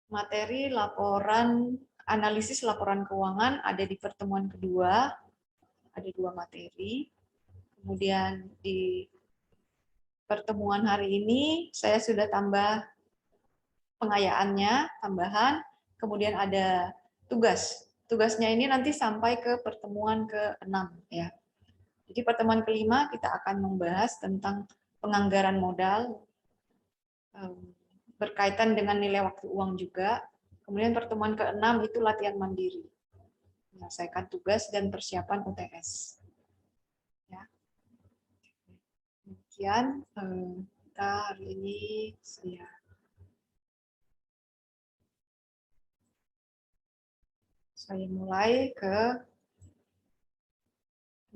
materi laporan, analisis laporan keuangan ada di pertemuan kedua, ada 2 materi. Kemudian di pertemuan hari ini saya sudah tambah pengayaannya, tambahan, kemudian ada tugas. Tugasnya ini nanti sampai ke pertemuan ke-6 ya. Jadi pertemuan kelima kita akan membahas tentang penganggaran modal berkaitan dengan nilai waktu uang juga. Kemudian pertemuan ke-6 itu latihan mandiri. Menyelesaikan tugas dan persiapan UTS. Ya. Demikian kita hari ini saya mulai ke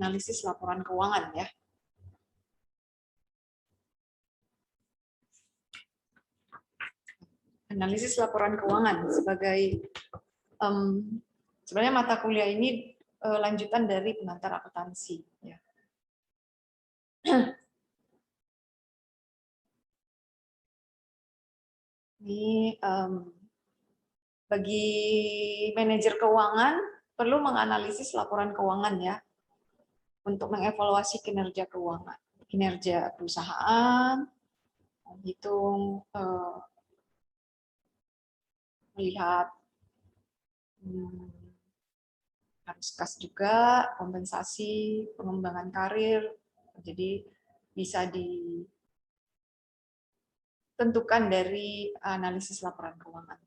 analisis laporan keuangan ya. Analisis laporan keuangan sebagai sebenarnya mata kuliah ini lanjutan dari pengantar akuntansi ya. Ini bagi manajer keuangan perlu menganalisis laporan keuangan ya untuk mengevaluasi kinerja keuangan, kinerja perusahaan, menghitung, melihat harus kas juga, kompensasi, pengembangan karir, jadi bisa ditentukan dari analisis laporan keuangan.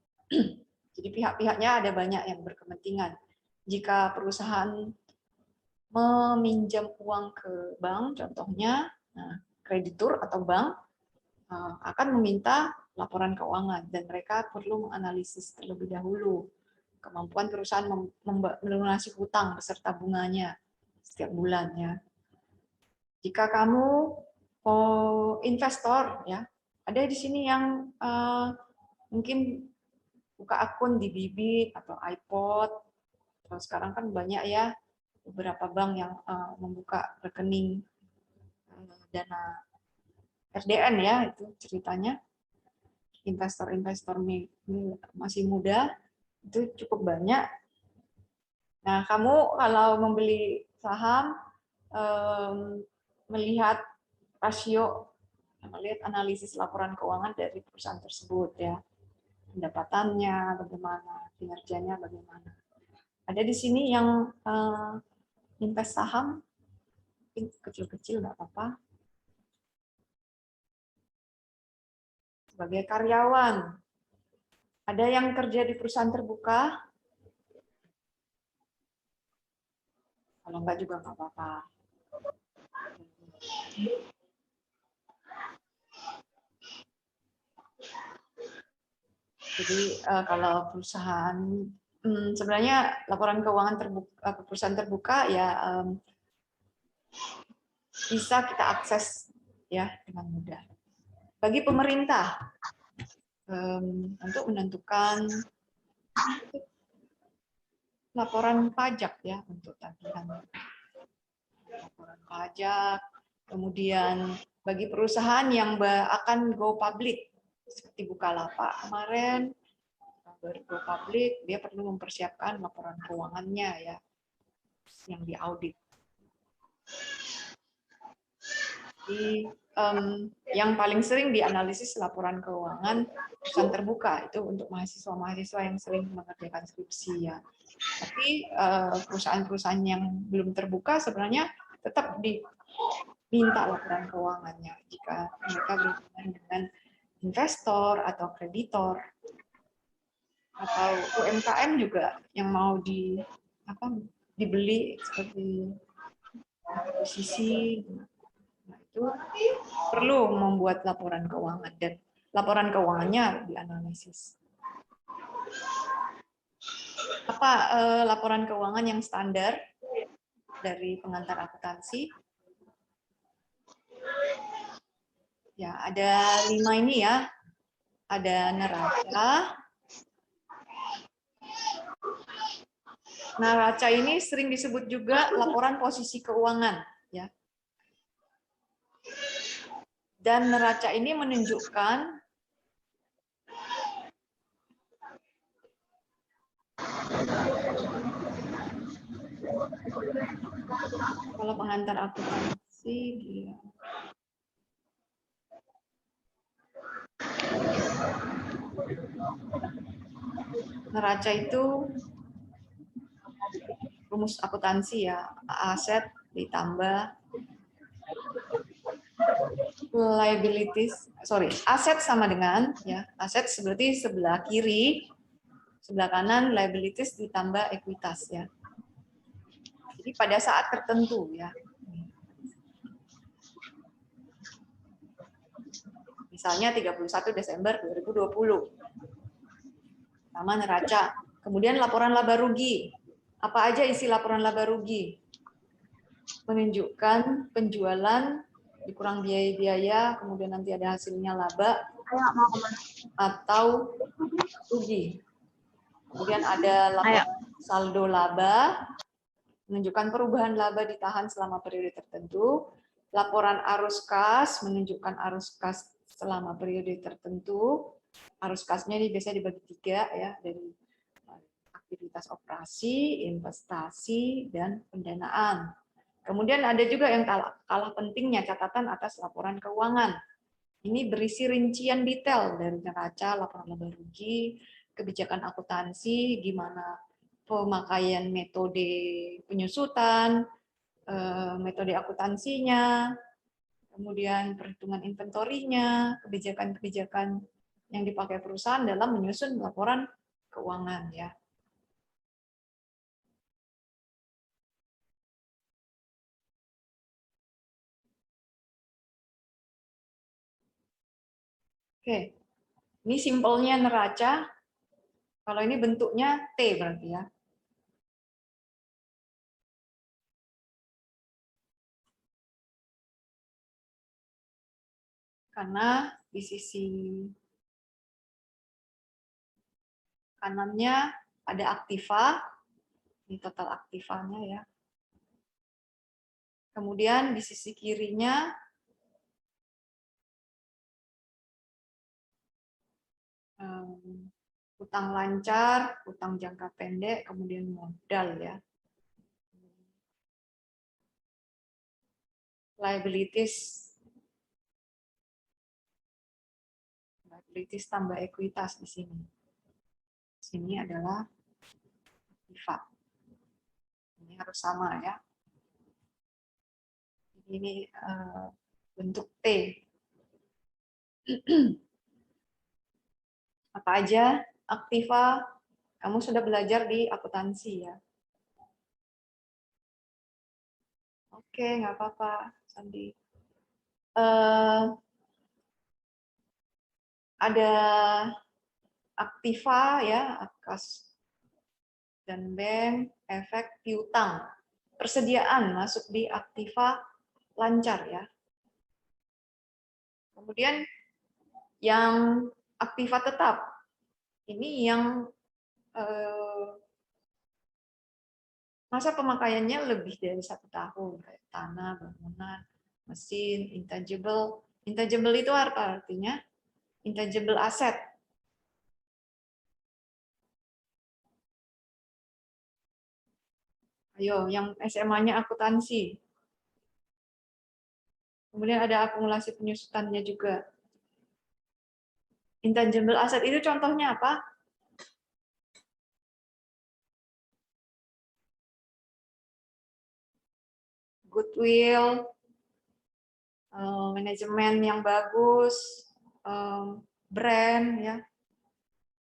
Jadi pihak-pihaknya ada banyak yang berkepentingan. Jika perusahaan meminjam uang ke bank, contohnya kreditur atau bank akan meminta laporan keuangan dan mereka perlu menganalisis terlebih dahulu kemampuan perusahaan melunasi hutang beserta bunganya setiap bulannya. Jika kamu investor ya, ada di sini yang mungkin buka akun di Bibit atau iPod. Terus sekarang kan banyak ya beberapa bank yang membuka rekening dana RDN ya, itu ceritanya. Investor-investor masih muda itu cukup banyak. Nah, kamu kalau membeli saham melihat rasio, melihat analisis laporan keuangan dari perusahaan tersebut ya. Pendapatannya bagaimana, kinerjanya bagaimana. Ada di sini yang invest saham, kecil-kecil nggak apa-apa. Sebagai karyawan, ada yang kerja di perusahaan terbuka? Kalau enggak juga nggak apa-apa. Jadi kalau perusahaan, sebenarnya laporan keuangan terbuka, perusahaan terbuka ya bisa kita akses ya dengan mudah. Bagi pemerintah untuk menentukan laporan pajak ya untuk tagihan laporan pajak, kemudian bagi perusahaan yang akan go public seperti Bukalapak kemarin baru go public, dia perlu mempersiapkan laporan keuangannya ya yang diaudit. Jadi yang paling sering dianalisis laporan keuangan perusahaan terbuka itu untuk mahasiswa-mahasiswa yang sering mengerjakan skripsi ya. Tapi perusahaan-perusahaan yang belum terbuka sebenarnya tetap diminta laporan keuangannya jika mereka berhubungan dengan investor atau kreditor atau UMKM juga yang mau dibeli seperti posisi. Nah, itu perlu membuat laporan keuangan dan laporan keuangannya dianalisis. Apa laporan keuangan yang standar dari pengantar akuntansi? Ya, ada 5 ini ya. Ada neraca. Neraca ini sering disebut juga laporan posisi keuangan, ya. Dan neraca ini menunjukkan Kalau pengantar akuntansi, dia. Neraca itu rumus akuntansi ya, aset ditambah liabilities, aset sama dengan ya, aset berarti sebelah kiri, sebelah kanan liabilities ditambah ekuitas ya. Jadi pada saat tertentu ya. Misalnya 31 Desember 2020. Sama neraca. Kemudian laporan laba rugi. Apa aja isi laporan laba rugi? Menunjukkan penjualan dikurang biaya-biaya, kemudian nanti ada hasilnya laba atau rugi. Kemudian ada laporan saldo laba, menunjukkan perubahan laba ditahan selama periode tertentu. Laporan arus kas, menunjukkan arus kas selama periode tertentu. Arus kasnya ini biasanya dibagi 3 ya, dari aktivitas operasi, investasi, dan pendanaan. Kemudian ada juga yang kalah pentingnya, catatan atas laporan keuangan. Ini berisi rincian detail dari neraca, laporan laba rugi, kebijakan akuntansi, gimana pemakaian metode penyusutan, metode akuntansinya, kemudian perhitungan inventorinya, kebijakan-kebijakan yang dipakai perusahaan dalam menyusun laporan keuangan ya. Oke, ini simpelnya neraca. Kalau ini bentuknya T berarti ya. Karena di sisi kanannya ada aktiva, ini total aktivanya ya. Kemudian di sisi kirinya utang lancar, utang jangka pendek, kemudian modal ya. Liabilities tambah ekuitas di sini. Sini adalah aktiva. Ini harus sama ya. Ini bentuk T. Apa aja aktiva kamu sudah belajar di akuntansi ya. Oke, nggak apa-apa, Sandi. Ada aktiva ya, kas dan bank, efek piutang. Persediaan masuk di aktiva lancar ya. Kemudian yang aktiva tetap, ini yang masa pemakaiannya lebih dari 1 tahun, kayak tanah, bangunan, mesin, intangible. Intangible itu apa artinya? Intangible asset. Ayo, yang SMA-nya akuntansi. Kemudian ada akumulasi penyusutannya juga. Intangible asset itu contohnya apa? Goodwill, manajemen yang bagus, brand ya,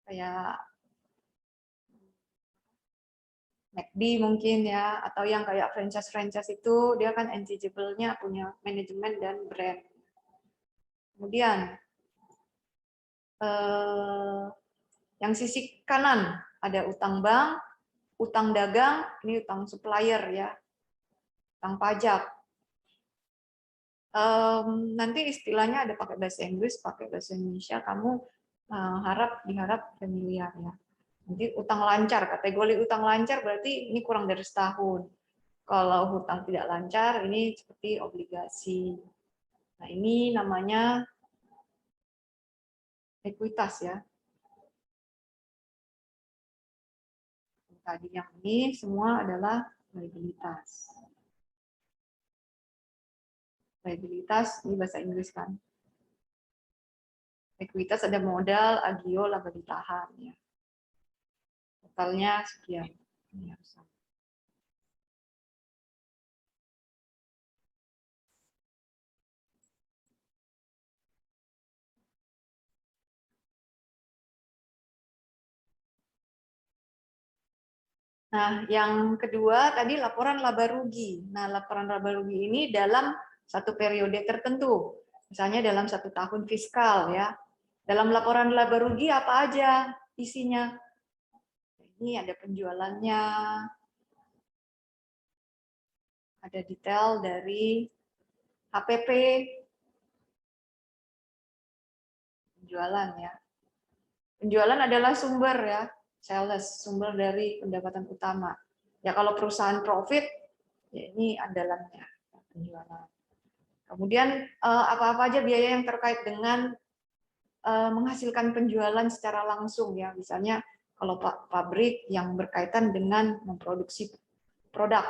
kayak McD mungkin ya, atau yang kayak franchise itu dia kan intangible-nya punya manajemen dan brand. Kemudian yang sisi kanan ada utang bank, utang dagang, ini utang supplier ya, utang pajak. Nanti istilahnya ada pakai bahasa Inggris, pakai bahasa Indonesia, kamu diharap familiar ya. Nanti utang lancar, kategori utang lancar berarti ini kurang dari setahun. Kalau hutang tidak lancar, ini seperti obligasi. Nah, ini namanya ekuitas ya. Tadi yang ini semua adalah liabilitas. Liabilitas ini bahasa Inggris kan. Ekuitas ada modal, agio, laba ditahan ya. Totalnya sekian. Ini harus sama. Nah, yang kedua tadi laporan laba rugi. Nah, laporan laba rugi ini dalam satu periode tertentu. Misalnya dalam 1 tahun fiskal ya. Dalam laporan laba rugi apa aja isinya? Ini ada penjualannya, ada detail dari HPP, penjualan ya. Penjualan adalah sumber ya, sales, sumber dari pendapatan utama. Ya kalau perusahaan profit, ya ini andalannya, penjualan. Kemudian apa-apa aja biaya yang terkait dengan menghasilkan penjualan secara langsung ya, misalnya kalau pabrik yang berkaitan dengan memproduksi produk,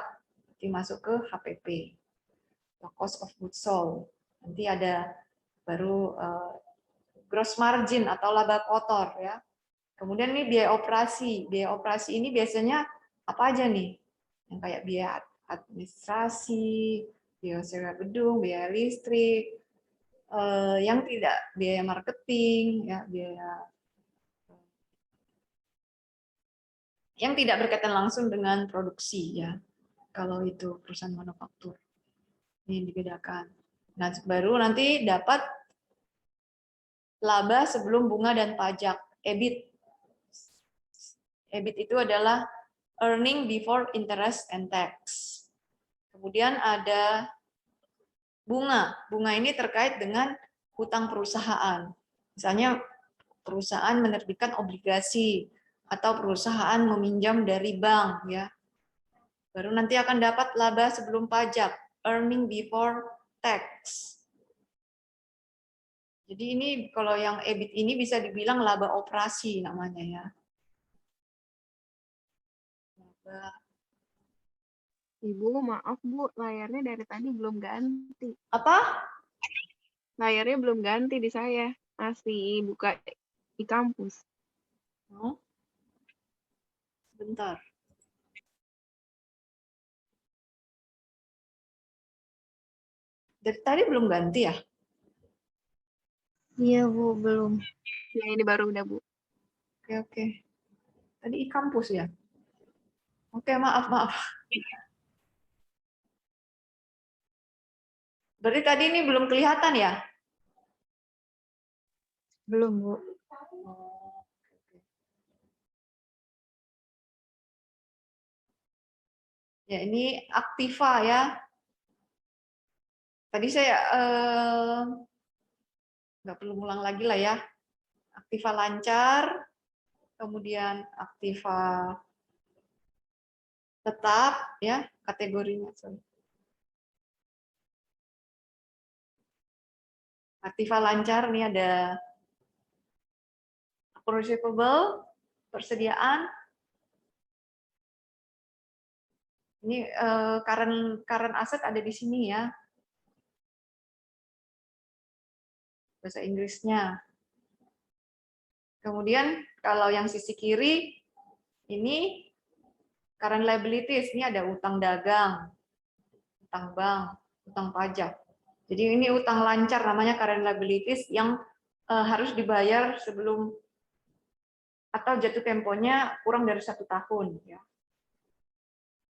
nanti masuk ke HPP, cost of goods sold. Nanti ada baru gross margin atau laba kotor ya. Kemudian ini biaya operasi. Biaya operasi ini biasanya apa aja nih? Yang kayak biaya administrasi, biaya sewa gedung, biaya listrik, yang tidak biaya marketing, ya biaya yang tidak berkaitan langsung dengan produksi ya. Kalau itu perusahaan manufaktur ini dibedakan. Nah baru nanti dapat laba sebelum bunga dan pajak, EBIT. EBIT itu adalah earning before interest and tax. Kemudian ada bunga. Bunga ini terkait dengan hutang perusahaan. Misalnya perusahaan menerbitkan obligasi atau perusahaan meminjam dari bank ya. Baru nanti akan dapat laba sebelum pajak, earning before tax. Jadi ini kalau yang EBIT ini bisa dibilang laba operasi namanya ya. Laba. Ibu, maaf Bu, layarnya dari tadi belum ganti. Apa? Layarnya belum ganti di saya. Masih buka di kampus. Oh. Sebentar. Dari tadi belum ganti ya? Iya Bu, belum. Ya ini baru udah Bu. Oke. Tadi e-kampus ya? Oke, maaf. Berarti tadi ini belum kelihatan ya? Belum Bu. Ya, ini Aktiva ya. Tadi saya nggak perlu ulang lagi lah ya. Aktiva lancar, kemudian Aktiva tetap ya kategorinya. Sorry. Aktiva lancar nih ada receivable, persediaan. Ini current asset ada di sini ya. Bahasa Inggrisnya. Kemudian kalau yang sisi kiri ini current liabilities, ini ada utang dagang, utang bank, utang pajak. Jadi ini utang lancar namanya current liabilities yang harus dibayar sebelum atau jatuh temponya kurang dari 1 tahun. Ya.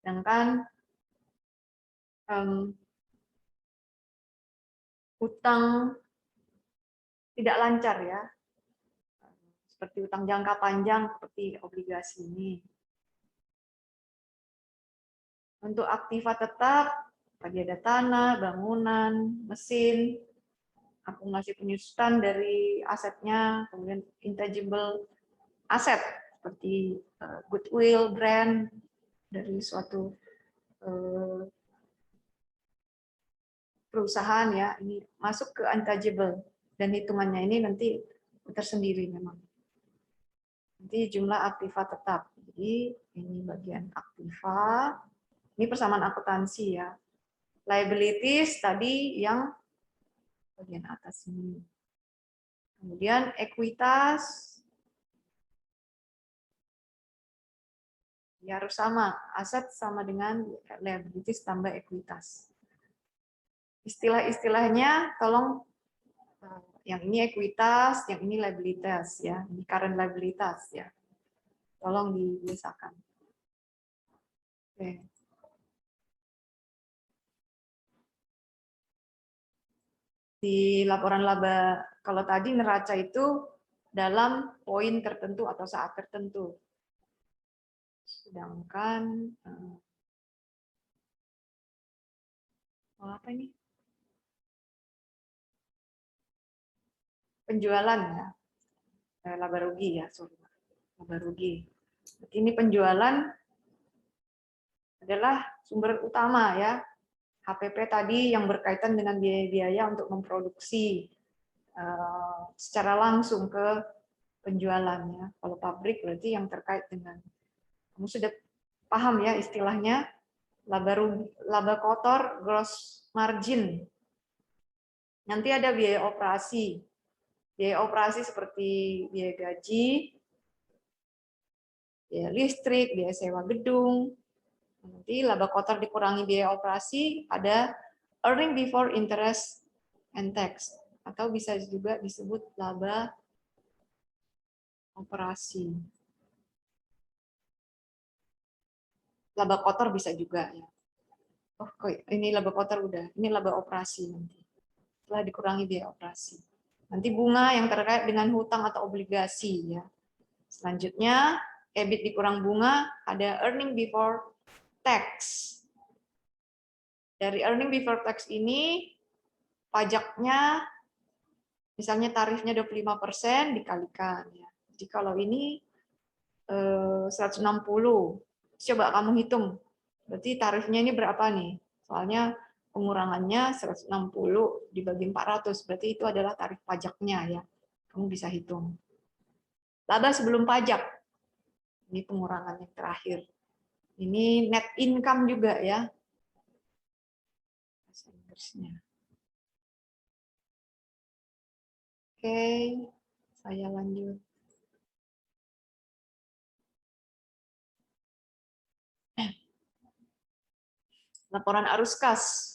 Sedangkan utang tidak lancar ya, seperti utang jangka panjang seperti obligasi ini. Untuk aktiva tetap, tadi ada tanah, bangunan, mesin, akumulasi penyusutan dari asetnya, kemudian intangible aset seperti goodwill, brand dari suatu perusahaan ya, ini masuk ke intangible dan hitungannya ini nanti tersendiri memang. Nanti jumlah aktiva tetap. Jadi ini bagian aktiva. Ini persamaan akuntansi ya. Liabilities tadi yang bagian atas ini. Kemudian ekuitas ya harus sama, aset sama dengan liabilities tambah ekuitas. Istilah-istilahnya tolong yang ini ekuitas, yang ini liabilitas ya, ini current liabilitas ya. Tolong dibiasakan. Oke. Di laporan laba kalau tadi neraca itu dalam poin tertentu atau saat tertentu. Sedangkan apa ini? Penjualan ya. Laba rugi ya, sorry. Laba rugi. Ini penjualan adalah sumber utama ya. HPP tadi yang berkaitan dengan biaya-biaya untuk memproduksi secara langsung ke penjualannya. Kalau pabrik berarti yang terkait dengan, kamu sudah paham ya istilahnya, laba kotor, gross margin. Nanti ada biaya operasi. Biaya operasi seperti biaya gaji, biaya listrik, biaya sewa gedung. Nanti laba kotor dikurangi biaya operasi, ada earning before interest and tax. Atau bisa juga disebut laba operasi. Laba kotor bisa juga ya. Oh, ini laba kotor udah. Ini laba operasi nanti. Setelah dikurangi biaya operasi. Nanti bunga yang terkait dengan hutang atau obligasi ya. Selanjutnya, EBIT dikurang bunga, ada earning before tax. Dari earning before tax ini, pajaknya, misalnya tarifnya 25% dikalikan. Ya. Jadi kalau ini 160, coba kamu hitung. Berarti tarifnya ini berapa nih? Soalnya pengurangannya 160 dibagi 400, berarti itu adalah tarif pajaknya ya. Kamu bisa hitung. Laba sebelum pajak. Ini pengurangan yang terakhir. Ini net income juga ya. Bahasa Inggrisnya. Oke, saya lanjut. Laporan arus kas.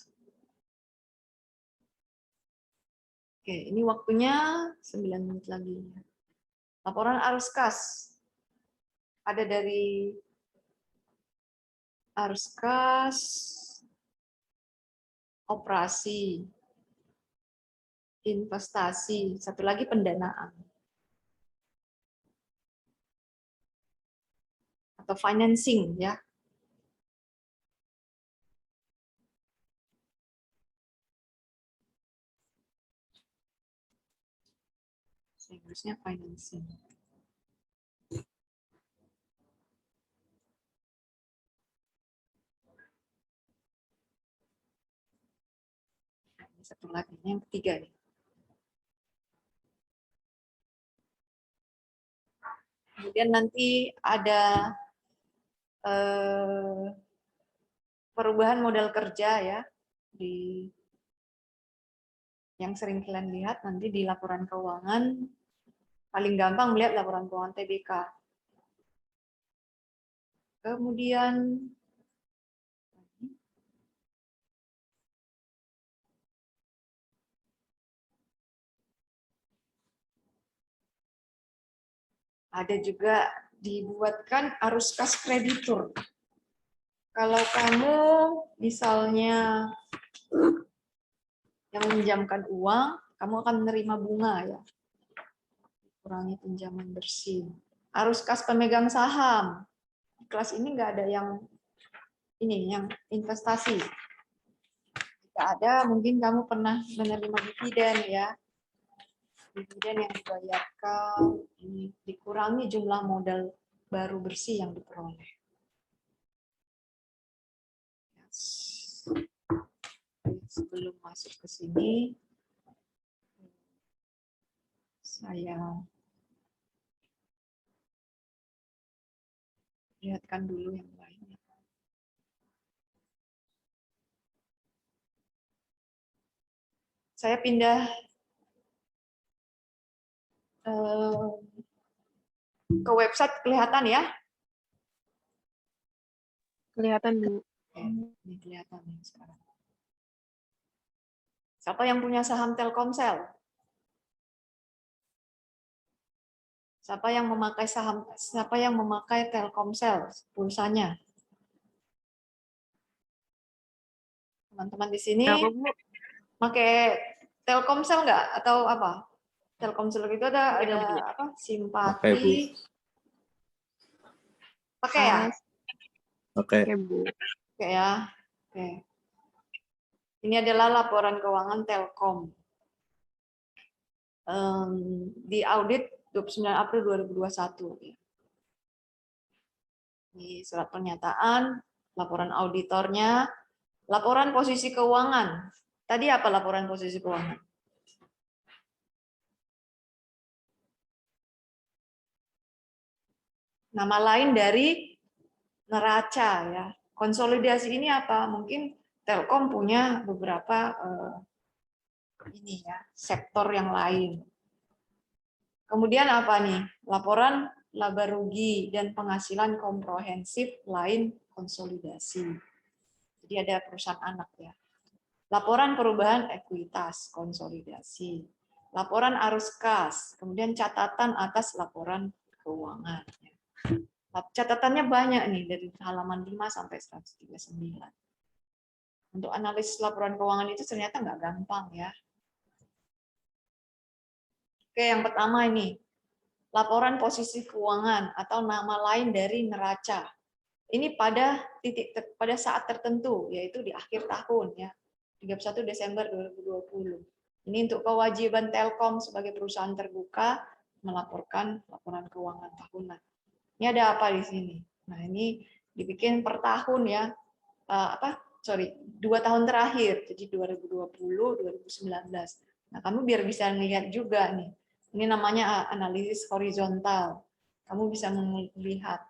Oke, ini waktunya 9 menit lagi. Laporan arus kas. Ada dari arus kas, operasi, investasi, satu lagi pendanaan. Atau financing ya. Inggrisnya financing. Nah, ini satu lagi, yang ketiga nih. Kemudian nanti ada perubahan modal kerja ya di yang sering kalian lihat nanti di laporan keuangan. Paling gampang melihat laporan keuangan TBK. Kemudian ada juga dibuatkan arus kas kreditur. Kalau kamu misalnya yang meminjamkan uang, kamu akan menerima bunga ya. Kurangi pinjaman bersih. Arus kas pemegang saham. Di kelas ini nggak ada yang ini, yang investasi. Jika ada, mungkin kamu pernah menerima dividen ya. Dividen yang dibayarkan, ini dikurangi jumlah modal baru bersih yang diperoleh. Sebelum masuk ke sini, saya lihatkan dulu yang lainnya. Saya pindah ke website, kelihatan ya? Kelihatan, Bu. Oke, ini kelihatan nih sekarang. Siapa yang punya saham Telkomsel? Siapa yang memakai Telkomsel pulsanya? Teman-teman di sini Apa, Bu? pakai Telkomsel nggak atau apa? Telkomsel itu ada Iya, Bu. apa? Pakai, Bu. Simpati. Pakai ya? Oke. Oke, Bu. Oke ya. Oke. Ini adalah laporan keuangan Telkom. Di audit 29 April 2021. Ini surat pernyataan, laporan auditornya, laporan posisi keuangan. Tadi apa laporan posisi keuangan? Nama lain dari neraca ya. Konsolidasi ini apa? Mungkin Telkom punya beberapa ini ya, sektor yang lain. Kemudian apa nih? Laporan laba rugi dan penghasilan komprehensif lain konsolidasi. Jadi ada perusahaan anak ya. Laporan perubahan ekuitas konsolidasi. Laporan arus kas, kemudian catatan atas laporan keuangan. Catatannya banyak nih dari halaman 5 sampai 139. Untuk analisis laporan keuangan itu ternyata nggak gampang ya. Oke, yang pertama ini. Laporan posisi keuangan atau nama lain dari neraca. Ini pada saat tertentu, yaitu di akhir tahun ya. 31 Desember 2020. Ini untuk kewajiban Telkom sebagai perusahaan terbuka melaporkan laporan keuangan tahunan. Ini ada apa di sini? Nah, ini dibikin per tahun ya. 2 tahun terakhir, jadi 2020, 2019. Nah, kamu biar bisa melihat juga nih. Ini namanya analisis horizontal. Kamu bisa melihat,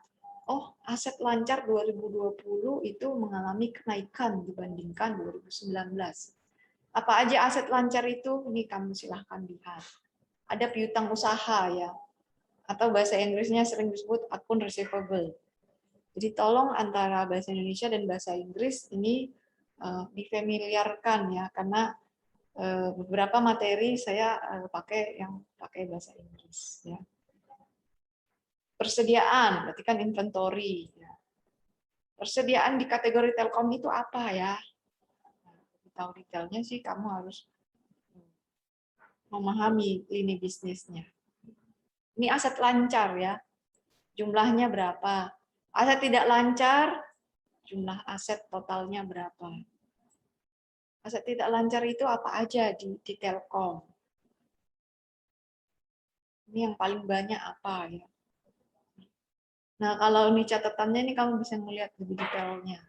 oh, aset lancar 2020 itu mengalami kenaikan dibandingkan 2019. Apa aja aset lancar itu? Ini kamu silahkan lihat. Ada piutang usaha ya, atau bahasa Inggrisnya sering disebut akun receivable. Jadi tolong antara bahasa Indonesia dan bahasa Inggris ini difamiliarkan ya, karena beberapa materi saya pakai bahasa Inggris ya. Persediaan, berarti kan inventory ya. Persediaan di kategori Telkom itu apa ya? Tahu detailnya sih kamu harus memahami lini bisnisnya. Ini aset lancar ya. Jumlahnya berapa? Aset tidak lancar, jumlah aset totalnya berapa? Aset tidak lancar itu apa aja di Telkom? Ini yang paling banyak apa ya? Nah, kalau ini catatannya ini kamu bisa melihat lebih detailnya.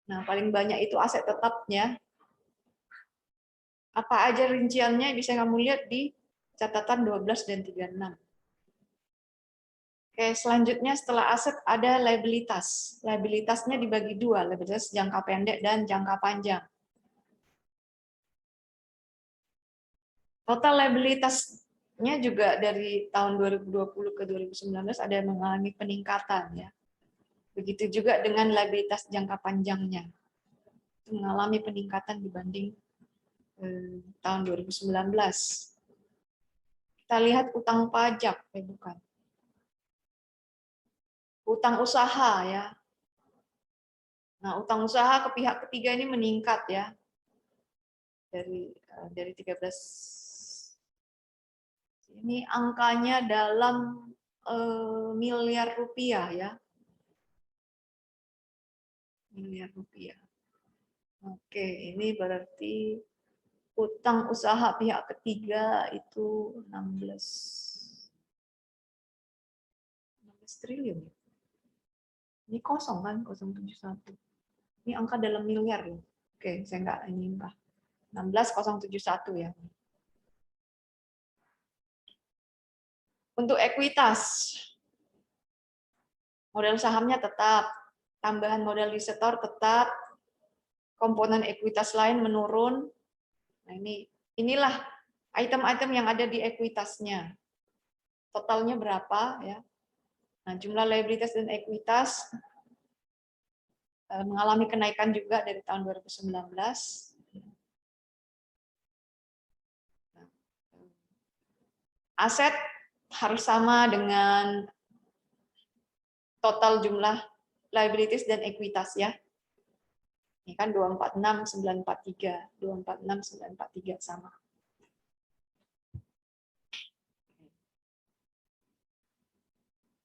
Nah, paling banyak itu aset tetapnya. Apa aja rinciannya bisa kamu lihat di catatan 12 dan 36. Oke, selanjutnya setelah aset ada liabilitas. Liabilitasnya dibagi dua, liabilitas jangka pendek dan jangka panjang. Total liabilitasnya juga dari tahun 2020 ke 2019 ada yang mengalami peningkatan ya. Begitu juga dengan liabilitas jangka panjangnya. Mengalami peningkatan dibanding tahun 2019. Kita lihat utang pajak, bukan. Utang usaha ya. Nah, utang usaha ke pihak ketiga ini meningkat ya. Dari 13, ini angkanya dalam miliar rupiah ya. Miliar rupiah. Oke, ini berarti utang usaha pihak ketiga itu 16 triliun. Ini kosong kan, 071. Ini angka dalam miliar loh. Oke, saya nggak ini Pak. 16071 ya. Untuk ekuitas, modal sahamnya tetap, tambahan modal di setor tetap, komponen ekuitas lain menurun. Nah, inilah item-item yang ada di ekuitasnya. Totalnya berapa ya? Nah, jumlah liabilitas dan ekuitas mengalami kenaikan juga dari tahun 2019. Aset harus sama dengan total jumlah liabilities dan ekuitas ya. Ini kan 246943, 246943 sama.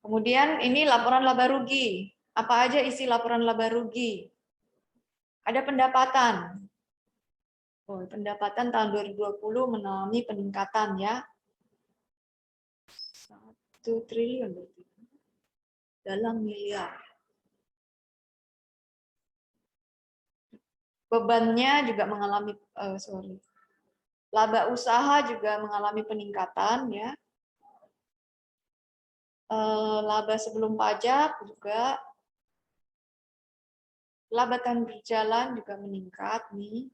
Kemudian ini laporan laba rugi. Apa aja isi laporan laba rugi? Ada pendapatan. Oh, pendapatan tahun 2020 mengalami peningkatan ya. 1 triliun dalam miliar. Bebannya juga mengalami laba usaha juga mengalami peningkatan ya. Laba sebelum pajak juga, laba tahun berjalan juga meningkat nih.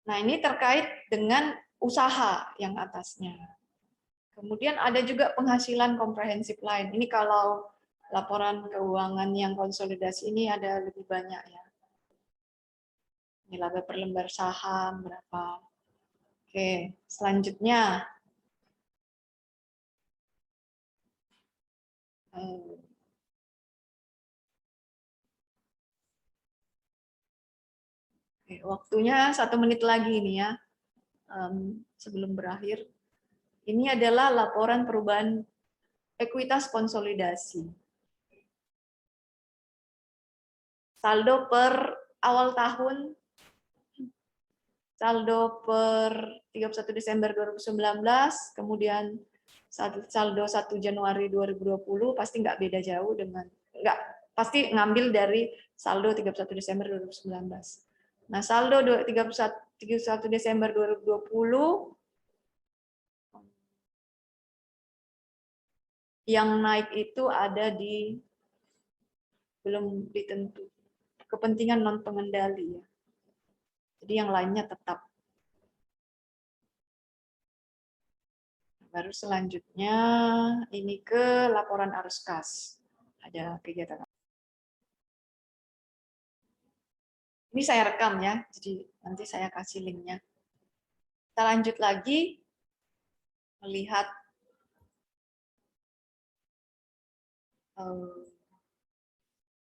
Nah, ini terkait dengan usaha yang atasnya. Kemudian ada juga penghasilan komprehensif lain. Ini kalau laporan keuangan yang konsolidasi ini ada lebih banyak ya. Ini laba per lembar saham berapa. Oke, selanjutnya. Oke, waktunya 1 menit lagi nih ya, sebelum berakhir. Ini adalah laporan perubahan ekuitas konsolidasi. Saldo per awal tahun, saldo per 31 Desember 2019, kemudian saldo 1 Januari 2020 pasti nggak beda jauh dengan, pasti ngambil dari saldo 31 Desember 2019. Nah, saldo 31 Desember 2020 yang naik itu ada di belum ditentu kepentingan non pengendali ya. Jadi yang lainnya tetap. Baru selanjutnya ini ke laporan arus kas. Ada kegiatan. Ini saya rekam ya, jadi nanti saya kasih linknya. Kita lanjut lagi melihat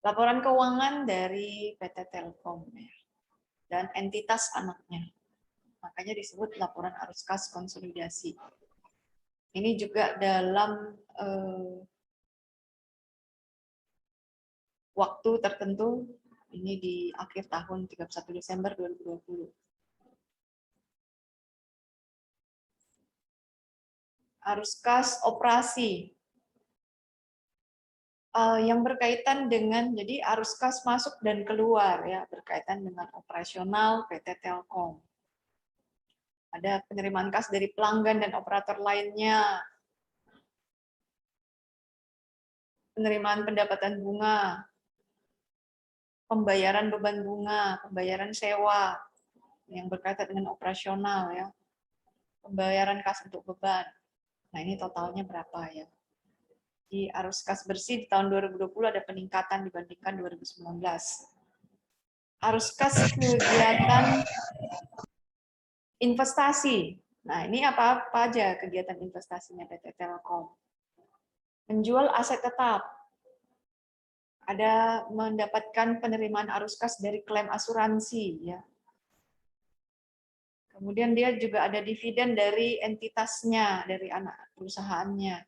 laporan keuangan dari PT Telkom ya, dan entitas anaknya. Makanya disebut laporan arus kas konsolidasi. Ini juga dalam waktu tertentu, ini di akhir tahun 31 Desember 2020. Arus kas operasi yang berkaitan dengan, jadi arus kas masuk dan keluar ya, berkaitan dengan operasional PT Telkom. Ada penerimaan kas dari pelanggan dan operator lainnya, penerimaan pendapatan bunga, pembayaran beban bunga, pembayaran sewa yang berkaitan dengan operasional ya, pembayaran kas untuk beban. Nah, ini totalnya berapa ya? Di arus kas bersih di tahun 2020 ada peningkatan dibandingkan 2019. Arus kas kegiatan investasi. Nah, ini apa aja kegiatan investasinya PT Telkom? Menjual aset tetap. Ada mendapatkan penerimaan arus kas dari klaim asuransi ya. Kemudian dia juga ada dividen dari entitasnya, dari anak perusahaannya.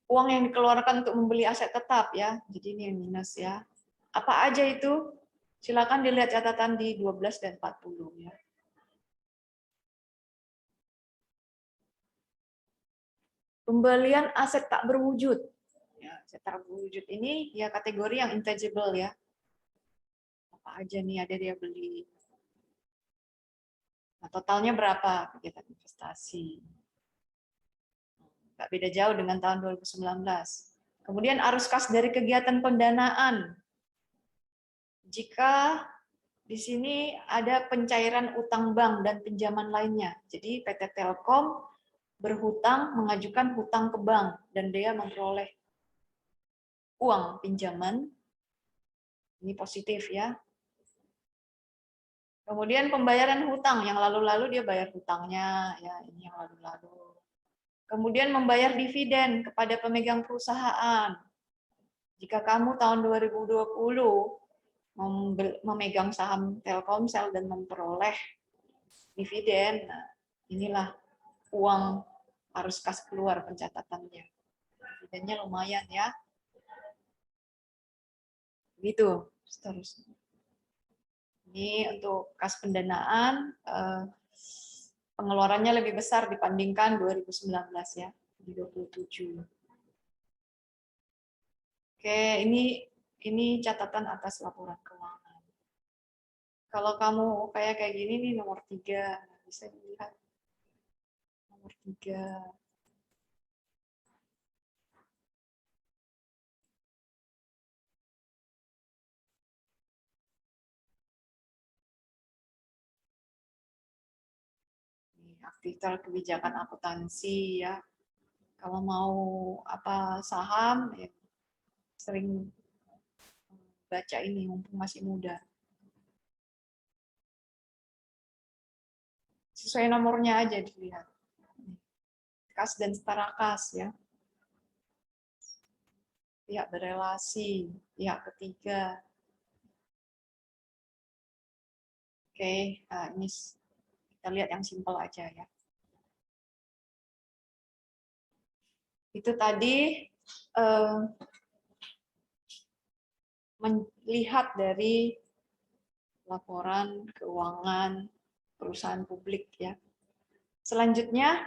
Uang yang dikeluarkan untuk membeli aset tetap ya, jadi ini yang minus ya. Apa aja itu? Silakan dilihat catatan di 12 dan 40 ya. Pembelian aset tak berwujud. Ya, aset tak berwujud ini ya kategori yang intangible ya. Apa aja nih ada dia beli. Nah, totalnya berapa kegiatan investasi? Nggak beda jauh dengan tahun 2019. Kemudian arus kas dari kegiatan pendanaan. Jika di sini ada pencairan utang bank dan pinjaman lainnya. Jadi PT Telkom berhutang, mengajukan hutang ke bank, dan dia memperoleh uang pinjaman. Ini positif ya. Kemudian pembayaran hutang, yang lalu-lalu dia bayar hutangnya, ya ini yang lalu-lalu. Kemudian membayar dividen kepada pemegang perusahaan. Jika kamu tahun 2020 memegang saham Telkomsel dan memperoleh dividen, nah inilah uang arus kas keluar pencatatannya. Dividennya lumayan ya. Gitu, seterusnya. Ini untuk kas pendanaan, pengeluarannya lebih besar dibandingkan 2019 ya, di 27. Oke, ini catatan atas laporan keuangan. Kalau kamu kayak gini nih nomor 3, bisa dilihat nomor 3. Aktivitas kebijakan akuntansi ya. Kalau mau apa saham ya sering baca ini mumpung masih muda. Sesuai nomornya aja dilihat. Kas dan setara kas ya. Pihak berelasi, pihak ketiga. Oke, nah ini kita lihat yang simpel aja ya. Itu tadi melihat dari laporan keuangan perusahaan publik ya. Selanjutnya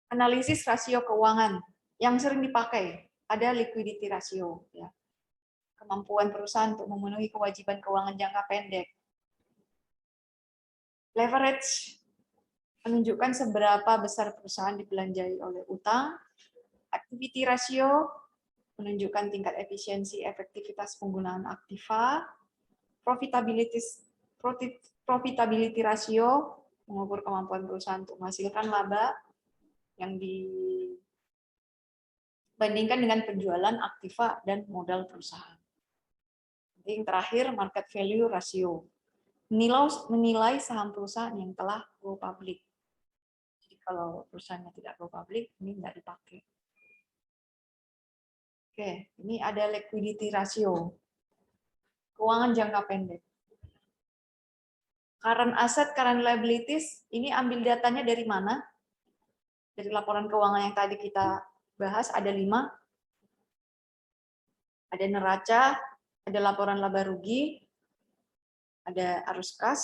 analisis rasio keuangan yang sering dipakai ada liquidity ratio ya. Kemampuan perusahaan untuk memenuhi kewajiban keuangan jangka pendek. Leverage menunjukkan seberapa besar perusahaan dibelanjai oleh utang. Activity ratio menunjukkan tingkat efisiensi efektivitas penggunaan aktiva. Profitability ratio mengukur kemampuan perusahaan untuk menghasilkan laba yang dibandingkan dengan penjualan aktiva dan modal perusahaan. Yang terakhir, market value ratio. Menilai saham perusahaan yang telah go public. Jadi kalau perusahaannya tidak go public, ini tidak dipakai. Oke, ini ada liquidity ratio. Keuangan jangka pendek. Current asset, current liabilities, ini ambil datanya dari mana? Dari laporan keuangan yang tadi kita bahas, ada 5. Ada neraca, ada laporan laba rugi, ada arus kas,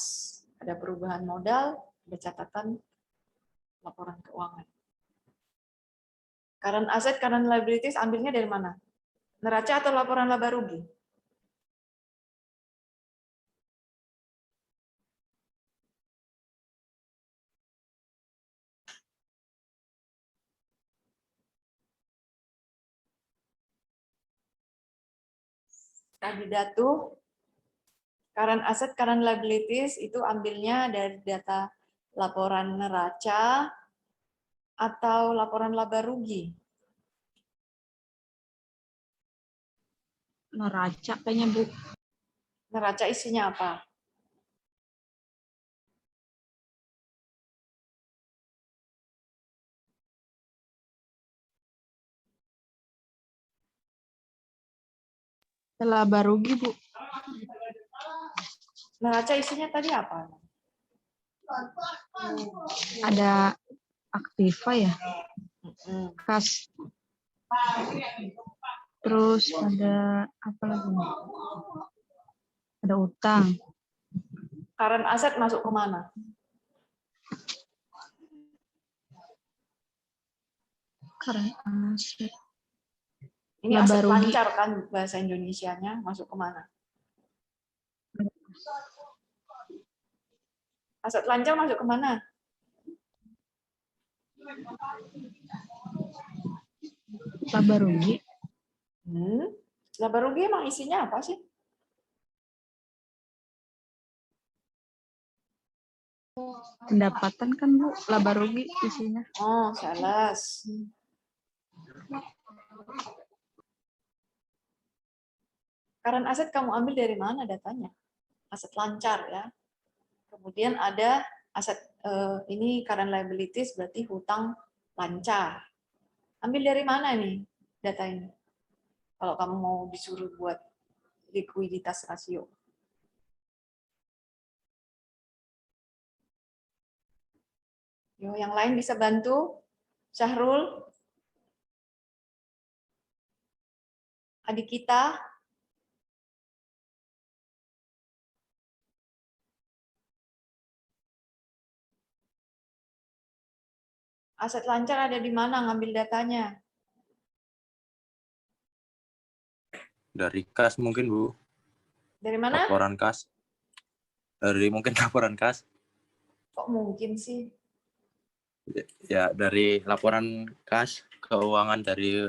ada perubahan modal, ada catatan laporan keuangan. Current asset, current liabilities ambilnya dari mana? Neraca atau laporan laba rugi? Tadi datu, current asset, current liabilities itu ambilnya dari data laporan neraca atau laporan laba rugi? Neraca kayaknya, Bu. Neraca isinya apa? Laba rugi, Bu. Neraca isinya tadi apa? Ada aktiva ya, kas. Terus ada apa lagi? Ada utang. Current asset masuk ke mana? Current asset. Ini Laba aset rugi. lancar kan bahasa Indonesianya, masuk ke mana? Aset lancar masuk ke mana? Laba rugi. Laba rugi emang isinya apa sih? Pendapatan kan Bu, laba rugi isinya. Oh, sales. Current aset kamu ambil dari mana datanya? Aset lancar ya. Kemudian ada aset ini current liabilities berarti hutang lancar. Ambil dari mana nih data ini? Kalau kamu mau disuruh buat likuiditas rasio. Yo, yang lain bisa bantu? Syahrul? Adik kita? Aset lancar ada di mana ngambil datanya? Dari kas mungkin, Bu. Dari mana? Laporan kas. Dari mungkin laporan kas. Kok mungkin sih? Ya, dari laporan kas, keuangan dari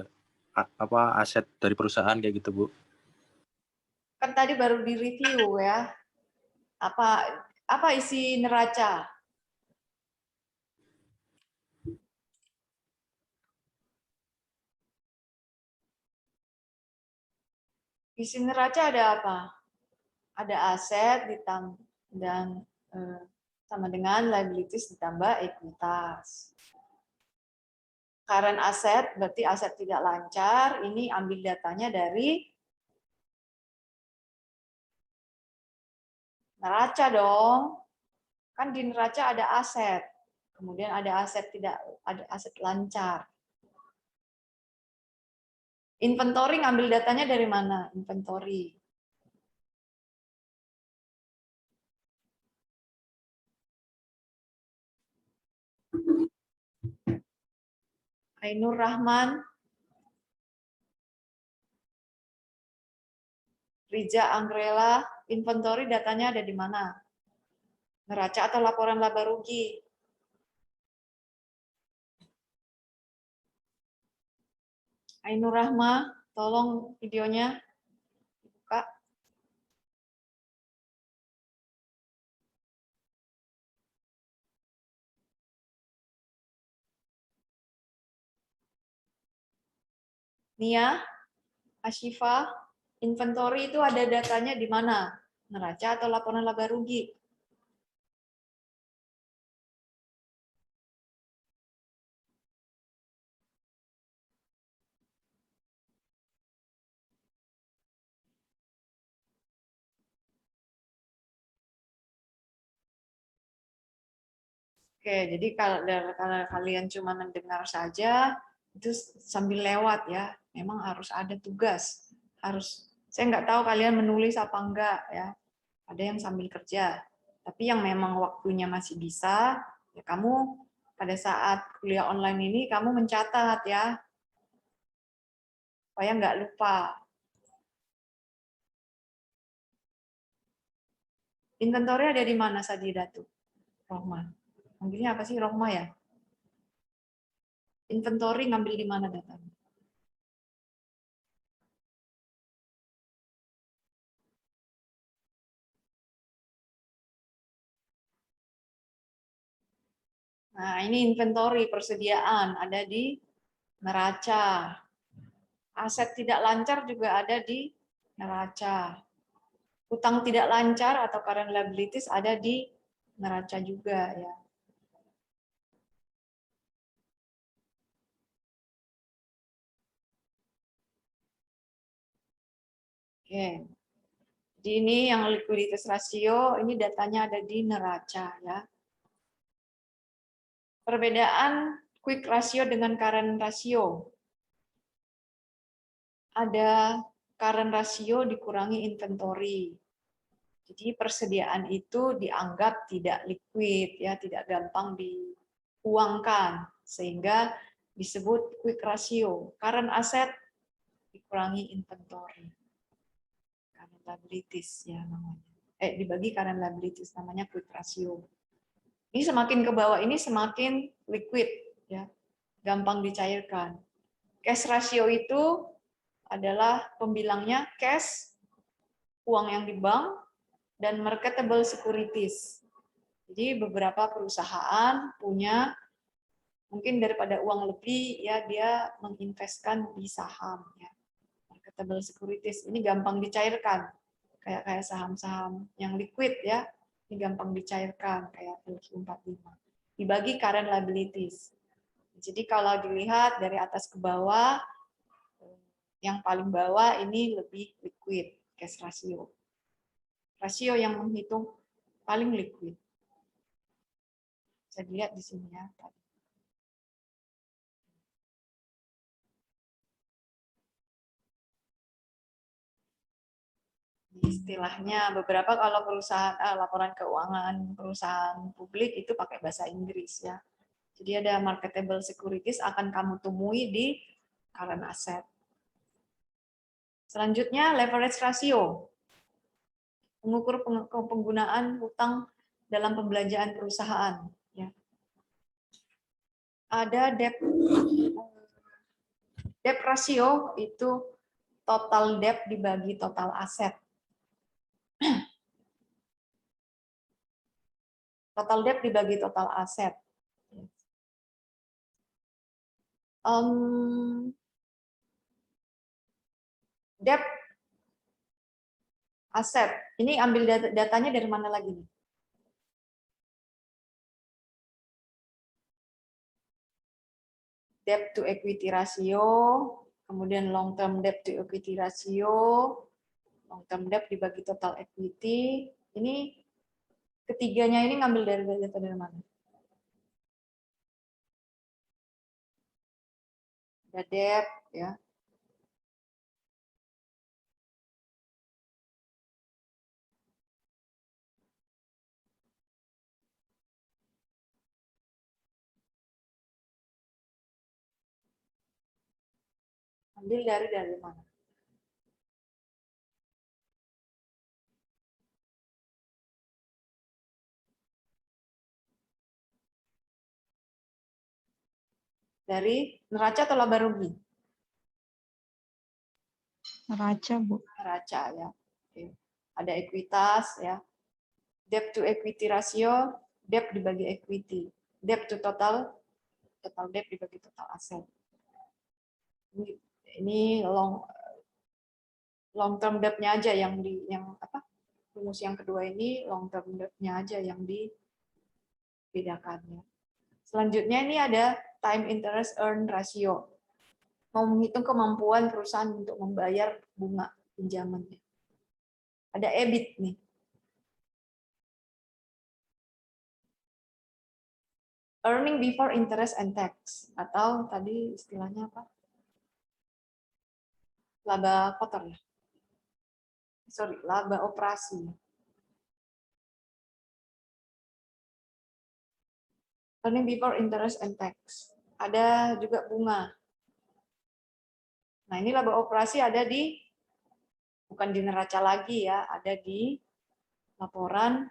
apa aset dari perusahaan kayak gitu, Bu. Kan tadi baru direview ya. Apa isi neraca? Isi neraca ada apa? Ada aset dan sama dengan liabilities ditambah ekuitas. Current aset berarti aset tidak lancar. Ini ambil datanya dari neraca dong. Kan di neraca ada aset. Kemudian ada aset lancar. Inventory ngambil datanya dari mana? Inventory. Ainur Rahman, Riza Anggrela, inventory datanya ada di mana? Neraca atau laporan laba rugi? Ainur Rahma, tolong videonya dibuka. Nia, Ashifa, inventory itu ada datanya di mana? Neraca atau laporan laba rugi? Oke, jadi kalau kalian cuma mendengar saja, itu sambil lewat ya. Memang harus ada tugas. Saya nggak tahu kalian menulis apa enggak ya. Ada yang sambil kerja. Tapi yang memang waktunya masih bisa, ya kamu pada saat kuliah online ini kamu mencatat ya, supaya nggak lupa. Inventory ada di mana Sadidatu? Rohma. Manggilnya apa sih Rohma ya? Inventory ngambil di mana datanya? Nah, ini inventory persediaan ada di neraca. Aset tidak lancar juga ada di neraca. Utang tidak lancar atau current liabilities ada di neraca juga ya. Oke. Jadi ini yang liquiditas rasio, ini datanya ada di neraca ya. Perbedaan quick ratio dengan current ratio. Ada current ratio dikurangi inventory. Jadi persediaan itu dianggap tidak liquid ya, tidak gampang diuangkan sehingga disebut quick ratio. Current asset dikurangi inventory. Current liabilities ya namanya. Dibagi current liabilities namanya quick ratio. Ini semakin ke bawah ini semakin liquid ya, gampang dicairkan. Cash ratio itu adalah pembilangnya cash, uang yang di bank, dan marketable securities. Jadi beberapa perusahaan punya mungkin daripada uang lebih, ya dia menginvestkan di saham. Ya. Marketable securities ini gampang dicairkan, kayak saham-saham yang liquid ya, ini gampang dicairkan kayak LQ45. Dibagi current liabilities. Jadi kalau dilihat dari atas ke bawah, yang paling bawah ini lebih liquid, cash ratio. Rasio yang menghitung paling liquid. Bisa dilihat di sini ya. Istilahnya beberapa kalau perusahaan laporan keuangan perusahaan publik itu pakai bahasa Inggris ya. Jadi ada marketable securities akan kamu temui di current asset. Selanjutnya leverage ratio. Mengukur penggunaan hutang dalam pembelanjaan perusahaan ya. Ada debt ratio itu total debt dibagi total aset. Total debt dibagi total aset. Debt aset. Ini ambil datanya dari mana lagi nih? Debt to equity ratio, kemudian long term debt to equity ratio, long term debt dibagi total equity. Ini ketiganya ini ngambil dari data dari mana? Ada debt ya. Ambil dari mana? Dari neraca atau laba rugi? Neraca, Bu. Neraca ya. Oke. Ada ekuitas ya. Debt to equity ratio, debt dibagi equity. Debt to total debt dibagi total aset. Ini long term debt-nya aja yang rumus yang kedua ini long term debt-nya aja yang dibedakan ya. Selanjutnya ini ada time interest earn ratio. Mau menghitung kemampuan perusahaan untuk membayar bunga pinjamannya. Ada EBIT nih. Earning before interest and tax, atau tadi istilahnya apa? Laba kotor ya. Sorry, laba operasi. Earning before interest and tax. Ada juga bunga. Nah, ini laba operasi ada di, bukan di neraca lagi ya, ada di laporan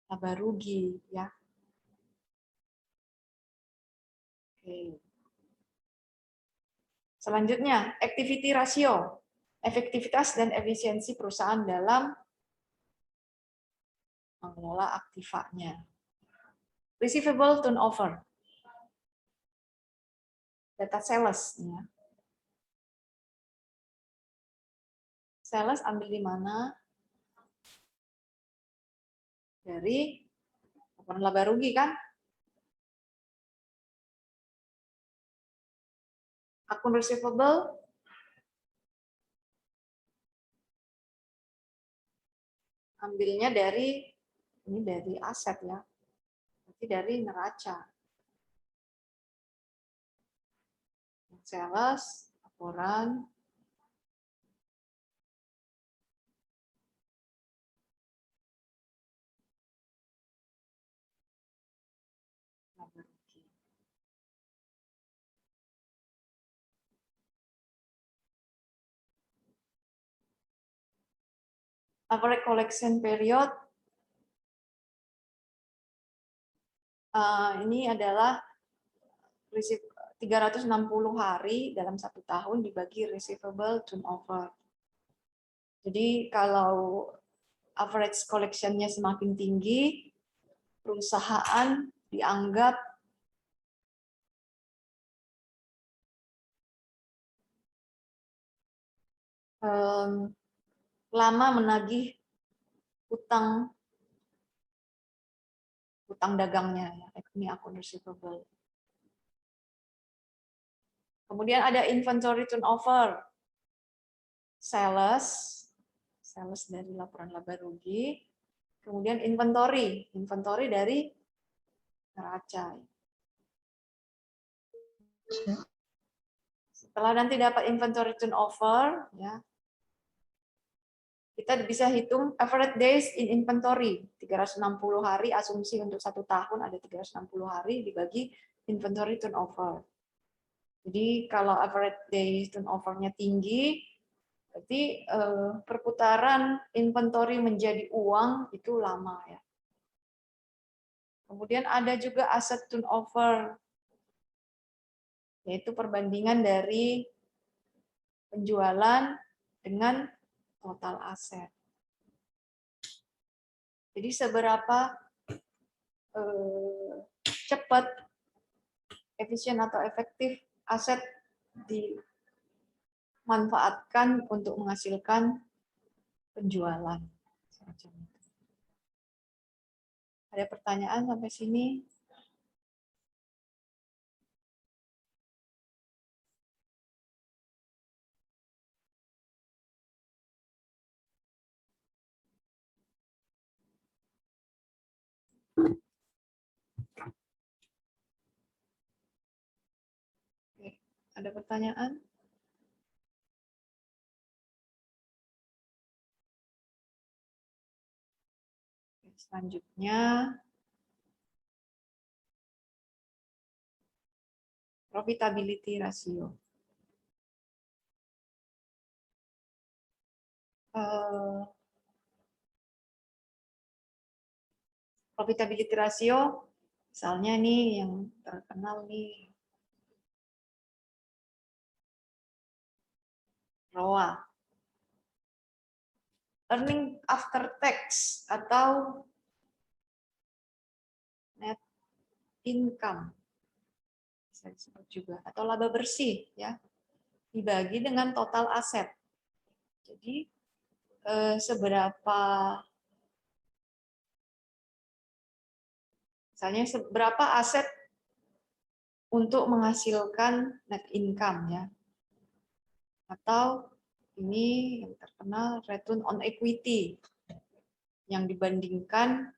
laba rugi ya. Oke. Selanjutnya, activity ratio. Efektivitas dan efisiensi perusahaan dalam mengelola aktivanya. Receivable turnover. Data sales. Ya. Sales ambil di mana? Dari laporan laba rugi kan? Akun receivable ambilnya dari ini dari aset ya. Berarti dari neraca. Sales, laporan laba rugi. Average collection period ini adalah 360 hari dalam 1 tahun dibagi receivable turnover. Jadi kalau average collection-nya semakin tinggi, perusahaan dianggap lama menagih utang dagangnya, ini akun receivable. Kemudian ada inventory turnover, sales dari laporan laba rugi, kemudian inventory dari neraca. Setelah nanti dapat inventory turnover, ya, kita bisa hitung average days in inventory, 360 hari, asumsi untuk 1 tahun ada 360 hari dibagi inventory turnover. Jadi kalau average days turnover-nya tinggi, berarti perputaran inventory menjadi uang itu lama, ya. Kemudian ada juga asset turnover, yaitu perbandingan dari penjualan dengan total aset. Jadi seberapa cepat, efisien atau efektif aset dimanfaatkan untuk menghasilkan penjualan. Ada pertanyaan sampai sini? Ada pertanyaan? Selanjutnya, profitability ratio. Profitability ratio, misalnya nih yang terkenal nih, ROA, earning after tax atau net income, bisa disebut juga, atau laba bersih, ya, dibagi dengan total aset. Jadi seberapa, misalnya seberapa aset untuk menghasilkan net income, ya, atau ini yang terkenal return on equity, yang dibandingkan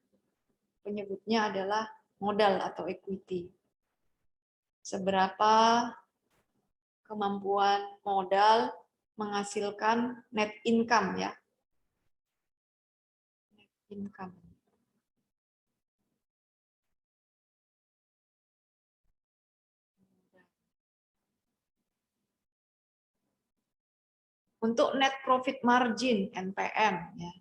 penyebutnya adalah modal atau equity. Seberapa kemampuan modal menghasilkan net income, ya. Net income. Untuk net profit margin (NPM), ya,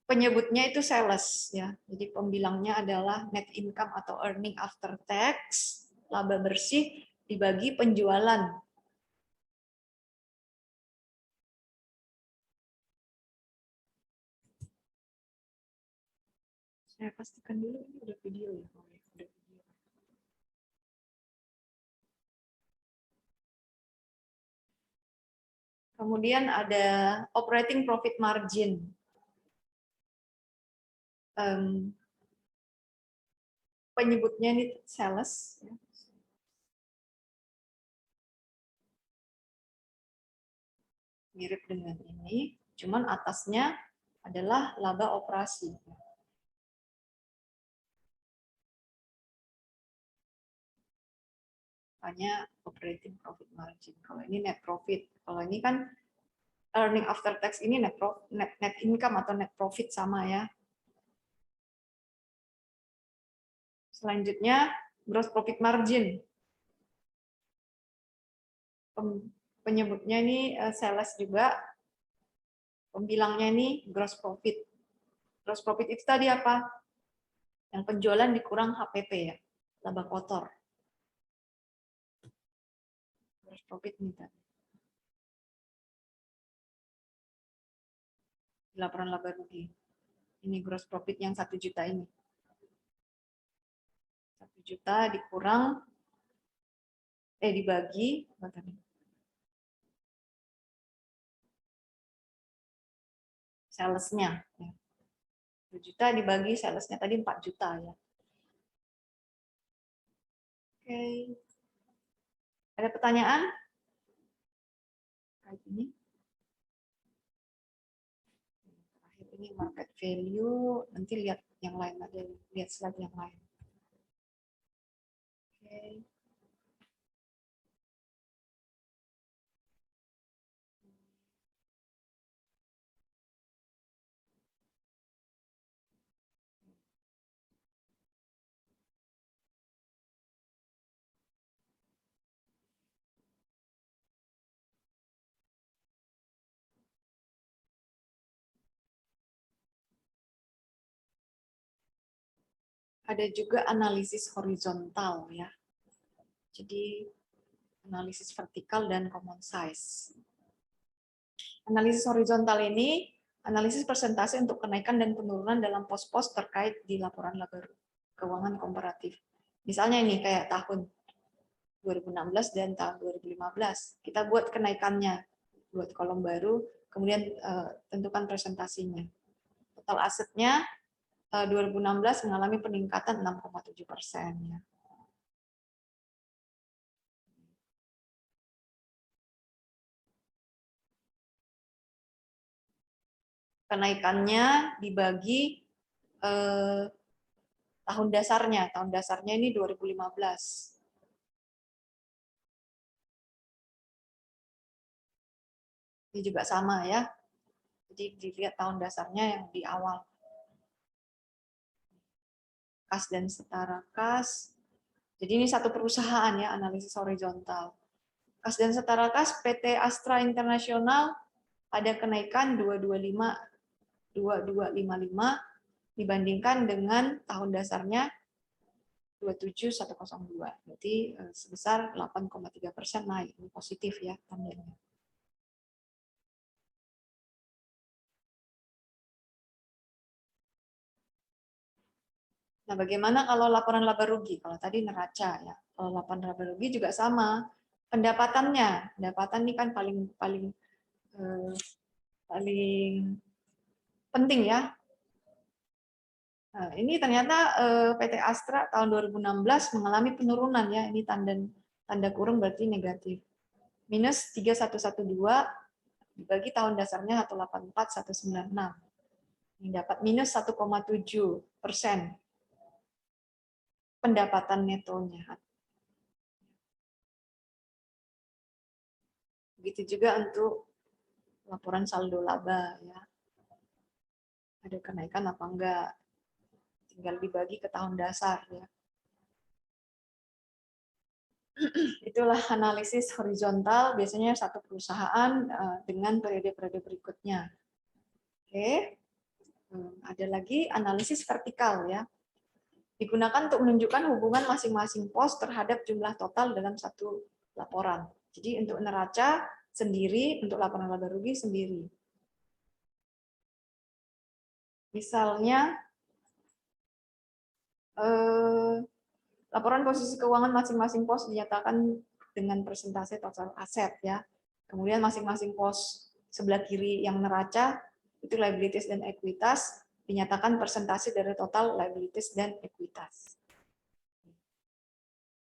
penyebutnya itu sales, ya. Jadi pembilangnya adalah net income atau earning after tax, laba bersih dibagi penjualan. Saya pastikan dulu ini udah video, ya. Udah video. Kemudian ada operating profit margin. Penyebutnya ini sales, ya. Mirip dengan ini, cuman atasnya adalah laba operasi. Hanya operating profit margin. Kalau ini net profit. Kalau ini kan earning after tax, ini net income atau net profit sama, ya. Selanjutnya gross profit margin. Penyebutnya ini sales juga. Pembilangnya ini gross profit. Gross profit itu tadi apa? Yang penjualan dikurang HPP, ya. laba kotor. Gross profit nih tadi. Laporan laba rugi. Ini gross profit yang 1 juta ini. 1 juta dikurang, dibagi, apa tadi? Salesnya. Ya. 1 juta dibagi salesnya tadi 4 juta ya. Oke. Ada pertanyaan? Kayak ini. Terakhir ini market value, nanti lihat yang lain aja, lihat slide yang lain. Oke. Ada juga analisis horizontal ya. Jadi analisis vertikal dan common size. Analisis horizontal ini analisis persentase untuk kenaikan dan penurunan dalam pos-pos terkait di laporan laba keuangan komparatif. Misalnya ini kayak tahun 2016 dan tahun 2015. Kita buat kenaikannya, buat kolom baru, kemudian tentukan presentasinya. Total asetnya 2016 mengalami peningkatan 6,7%. Ya. Kenaikannya dibagi tahun dasarnya. Tahun dasarnya ini 2015. Ini juga sama ya. Jadi dilihat tahun dasarnya yang di awal. Kas dan setara kas. Jadi ini satu perusahaan ya, analisis horizontal. Kas dan setara kas PT Astra Internasional ada kenaikan 2255 dibandingkan dengan tahun dasarnya 27102. Berarti sebesar 8,3% naik. Ini positif ya tandanya. Nah, bagaimana kalau laporan laba rugi? Kalau tadi neraca ya. Kalau laporan laba rugi juga sama. Pendapatannya, pendapatan ini kan paling penting ya. Nah, ini ternyata PT Astra tahun 2016 mengalami penurunan ya. Ini tanda kurung berarti negatif. Minus 3112 dibagi tahun dasarnya 184196. Ini dapat minus 1,7% pendapatan netonya. Begitu juga untuk laporan saldo laba ya. Ada kenaikan apa enggak? Tinggal dibagi ke tahun dasar ya. Itulah analisis horizontal, biasanya satu perusahaan dengan periode-periode berikutnya. Oke. Ada lagi analisis vertikal ya. Digunakan untuk menunjukkan hubungan masing-masing pos terhadap jumlah total dalam satu laporan. Jadi untuk neraca sendiri, untuk laporan laba rugi sendiri. Misalnya laporan posisi keuangan masing-masing pos dinyatakan dengan persentase total aset ya. Kemudian masing-masing pos sebelah kiri yang neraca itu liabilities dan ekuitas dinyatakan persentase dari total liabilities dan ekuitas.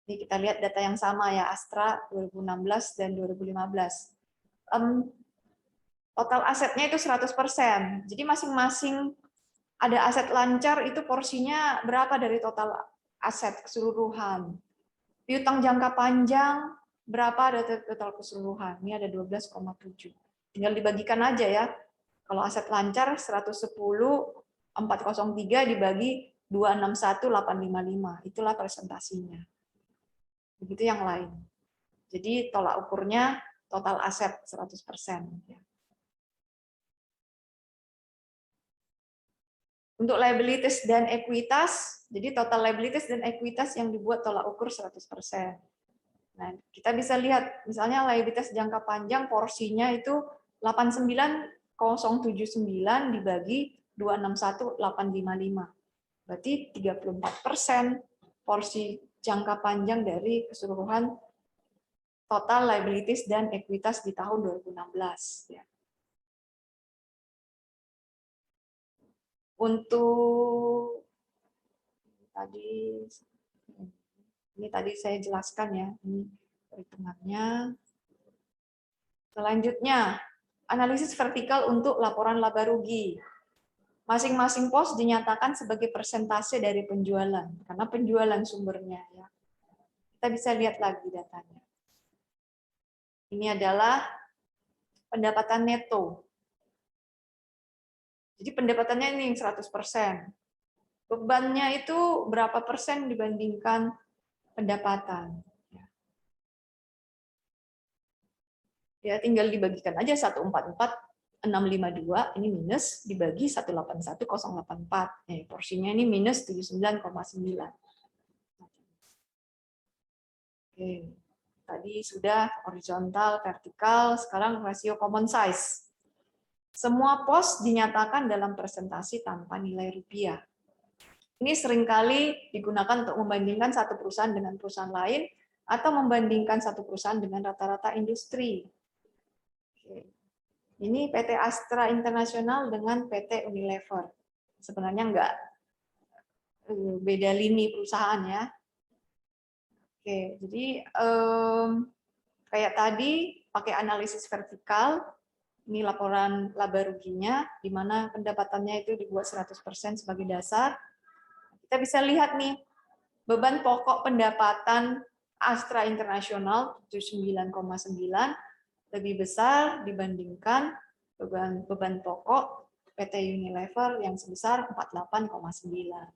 Ini kita lihat data yang sama ya, Astra 2016 dan 2015. Total asetnya itu 100%. Jadi masing-masing ada aset lancar itu porsinya berapa dari total aset keseluruhan. Piutang jangka panjang berapa dari total keseluruhan. Ini ada 12,7. Tinggal dibagikan aja ya. Kalau aset lancar 110 403 dibagi 261 855. Itulah presentasinya. Begitu yang lain. Jadi tolak ukurnya total aset 100%. Untuk liabilities dan ekuitas, jadi total liabilities dan ekuitas yang dibuat tolak ukur 100%. Nah, kita bisa lihat, misalnya liabilities jangka panjang porsinya itu 89079 dibagi 261855. Berarti 34% porsi jangka panjang dari keseluruhan total liabilities dan ekuitas di tahun 2016. Ya. Untuk ini tadi saya jelaskan ya, ini perhitungannya. Selanjutnya, analisis vertikal untuk laporan laba rugi. Masing-masing pos dinyatakan sebagai persentase dari penjualan, karena penjualan sumbernya. Ya. Kita bisa lihat lagi datanya. Ini adalah pendapatan neto. Jadi pendapatannya ini 100%. Bebannya itu berapa persen dibandingkan pendapatan. Ya, tinggal dibagikan aja 144.652 ini minus dibagi 181.084. Porsinya ini minus 79,9. Oke. Tadi sudah horizontal, vertikal, sekarang rasio common size. Semua pos dinyatakan dalam presentasi tanpa nilai rupiah. Ini seringkali digunakan untuk membandingkan satu perusahaan dengan perusahaan lain atau membandingkan satu perusahaan dengan rata-rata industri. Ini PT Astra Internasional dengan PT Unilever. Sebenarnya enggak beda lini perusahaan ya. Oke, jadi kayak tadi pakai analisis vertikal, ini laporan laba ruginya, di mana pendapatannya itu dibuat 100% sebagai dasar. Kita bisa lihat nih, beban pokok pendapatan Astra Internasional 79,9 lebih besar dibandingkan beban pokok PT Unilever yang sebesar 48,9.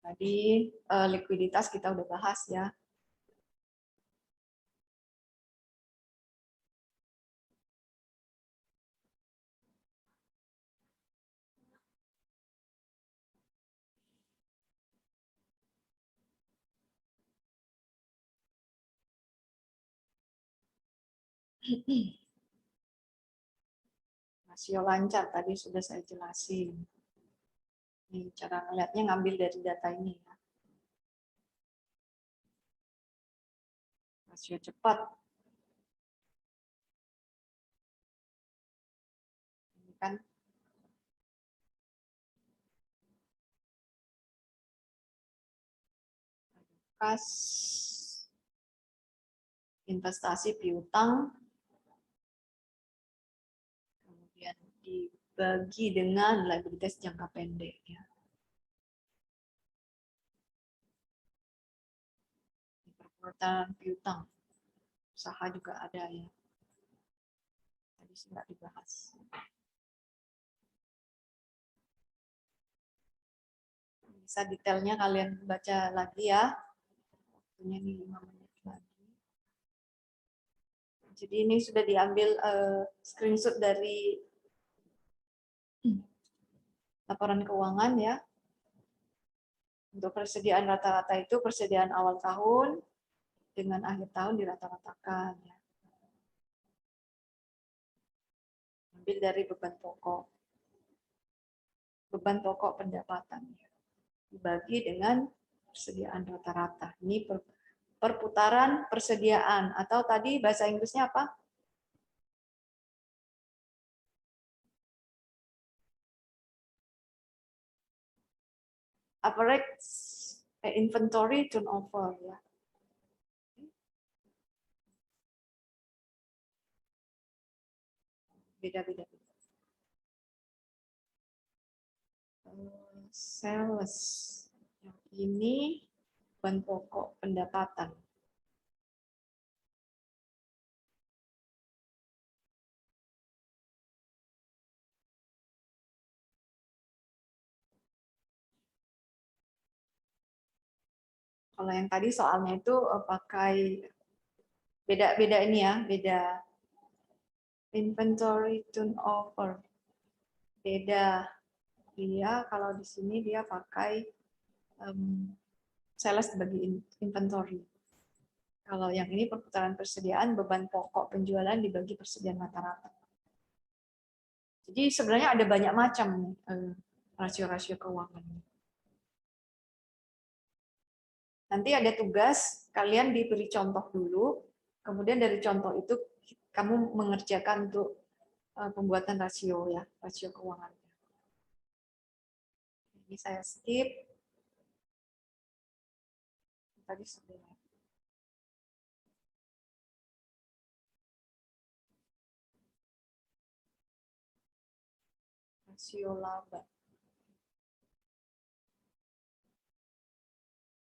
Tadi likuiditas kita udah bahas ya. Rasio lancar tadi sudah saya jelasin. Ini cara ngelihatnya ngambil dari data ini ya. Rasio cepat. Ini kan kas investasi piutang, kemudian dibagi dengan liabilitas jangka pendek ya. Perputaran piutang, usaha juga ada ya. Tadi sih nggak dibahas. Bisa detailnya kalian baca lagi ya. Waktunya ini 5 menit lagi. Jadi ini sudah diambil screenshot dari laporan keuangan ya. Untuk persediaan rata-rata itu persediaan awal tahun dengan akhir tahun dirata-ratakan. Ya. Ambil dari beban pokok. Beban pokok pendapatan. Ya. Dibagi dengan persediaan rata-rata. Ini perputaran persediaan. Atau tadi bahasa Inggrisnya apa? Average inventory turnover ya. Beda-beda. Sales yang ini beban pokok pendapatan. Kalau yang tadi soalnya itu pakai beda-beda ini ya, beda Inventory turnover. Beda. Dia kalau di sini dia pakai sales bagi inventory. Kalau yang ini perputaran persediaan, beban pokok penjualan dibagi persediaan rata-rata. Jadi sebenarnya ada banyak macam rasio-rasio keuangan. Nanti ada tugas, kalian diberi contoh dulu, kemudian dari contoh itu kamu mengerjakan untuk pembuatan rasio ya, rasio keuangan. Ini saya skip. Tadi sudah. Rasio laba.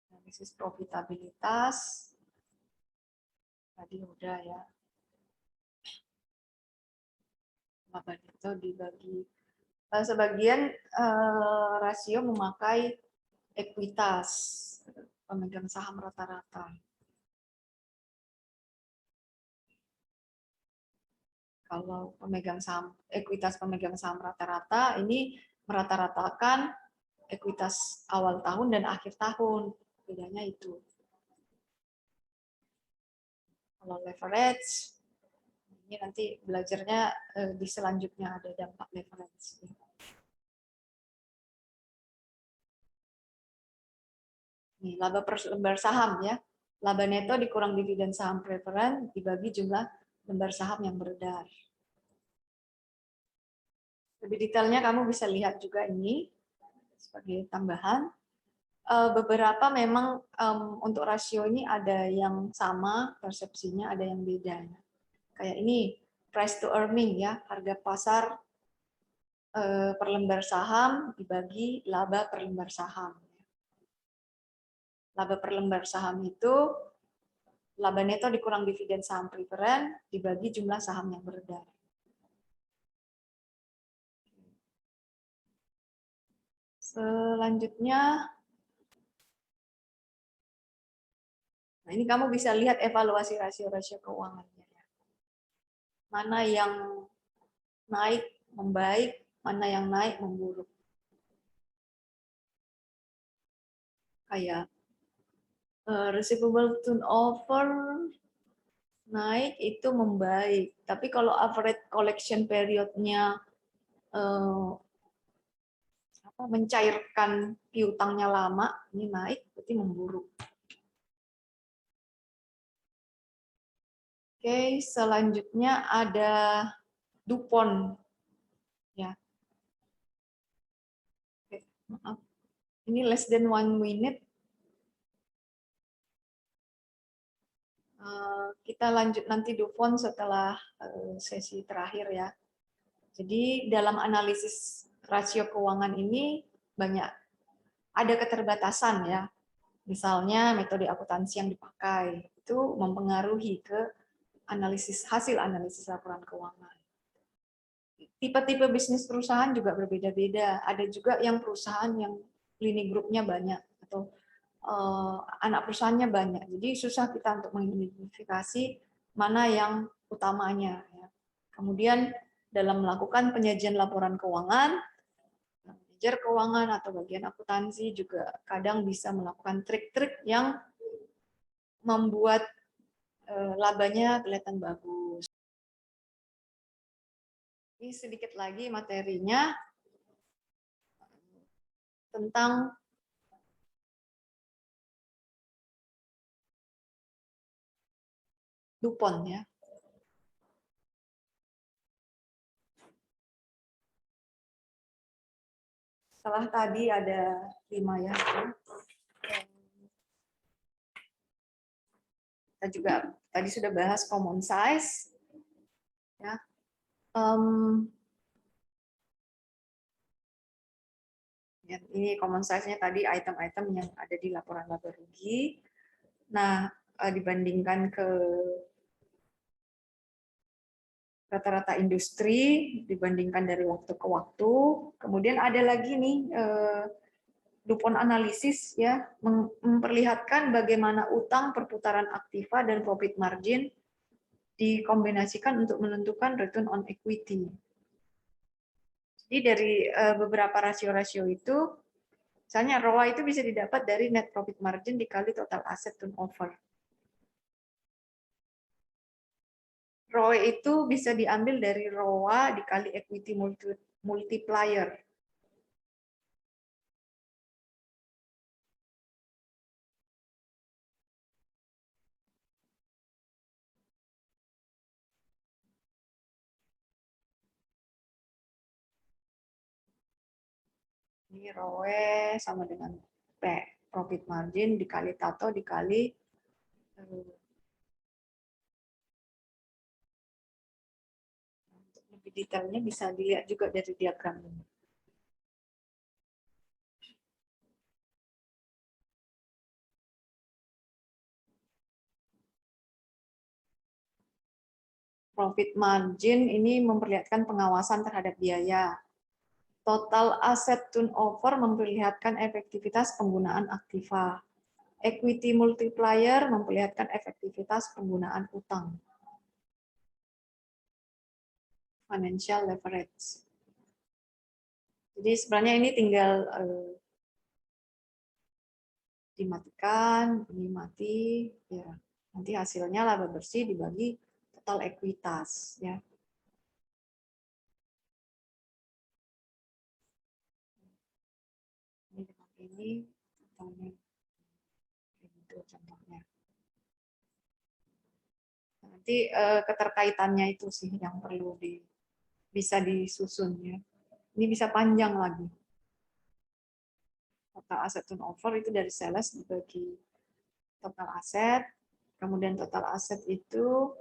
Analisis profitabilitas. Tadi udah ya. Laba itu dibagi. Sebagian rasio memakai ekuitas pemegang saham rata-rata. Kalau pemegang saham, ekuitas pemegang saham rata-rata ini merata-ratakan ekuitas awal tahun dan akhir tahun. Bedanya itu. Kalau leverage, ini nanti belajarnya di selanjutnya ada dampak leverage. Nih, laba per lembar saham ya. Laba neto dikurang dividen saham preferen dibagi jumlah lembar saham yang beredar. Lebih detailnya kamu bisa lihat juga ini sebagai tambahan. Beberapa memang untuk rasio ini ada yang sama persepsinya, ada yang beda. Kayak ini price to earning ya, harga pasar per lembar saham dibagi laba per lembar saham. Laba per lembar saham itu laba neto dikurang dividen saham preferen dibagi jumlah saham yang beredar. Selanjutnya, nah ini kamu bisa lihat evaluasi rasio-rasio keuangannya. Mana yang naik membaik, mana yang naik memburuk. Kayak receivable turnover naik itu membaik, tapi kalau average collection period-nya mencairkan piutangnya lama, ini naik, berarti memburuk. Oke, selanjutnya ada DuPont. Ya. Oke, maaf. Ini less than 1 minute. Kita lanjut nanti DuPont setelah sesi terakhir ya. Jadi dalam analisis rasio keuangan ini banyak ada keterbatasan ya. Misalnya metode akuntansi yang dipakai itu mempengaruhi ke hasil analisis laporan keuangan. Tipe-tipe bisnis perusahaan juga berbeda-beda. Ada juga yang perusahaan yang lini grupnya banyak atau anak perusahaannya banyak. Jadi susah kita untuk mengidentifikasi mana yang utamanya. Kemudian dalam melakukan penyajian laporan keuangan, manajer keuangan atau bagian akuntansi juga kadang bisa melakukan trik-trik yang membuat labanya kelihatan bagus. Ini sedikit lagi materinya tentang DuPont ya. Setelah tadi ada 5 ya. Kita juga tadi sudah bahas common size. Ya. Ini common size-nya tadi item-item yang ada di laporan laba rugi. Nah, dibandingkan ke rata-rata industri, dibandingkan dari waktu ke waktu. Kemudian ada lagi nih DuPont analisis ya, memperlihatkan bagaimana utang, perputaran aktiva dan profit margin dikombinasikan untuk menentukan return on equity. Jadi dari beberapa rasio-rasio itu, misalnya ROA itu bisa didapat dari net profit margin dikali total asset turnover. ROE itu bisa diambil dari ROA dikali equity multiplier. Ini ROE sama dengan P, profit margin dikali tato dikali untuk lebih detailnya bisa dilihat juga dari diagram ini. Profit margin ini memperlihatkan pengawasan terhadap biaya. Total asset turnover memperlihatkan efektivitas penggunaan aktiva. Equity multiplier memperlihatkan efektivitas penggunaan utang. Financial leverage. Jadi sebenarnya ini tinggal dimatikan, ini mati, ya. Nanti hasilnya laba bersih dibagi total ekuitas, ya. Ini dengan ini, itu contohnya. Nanti keterkaitannya itu sih yang perlu bisa disusun, ya. Ini bisa panjang lagi. Total aset turnover itu dari sales dibagi total aset, kemudian total aset itu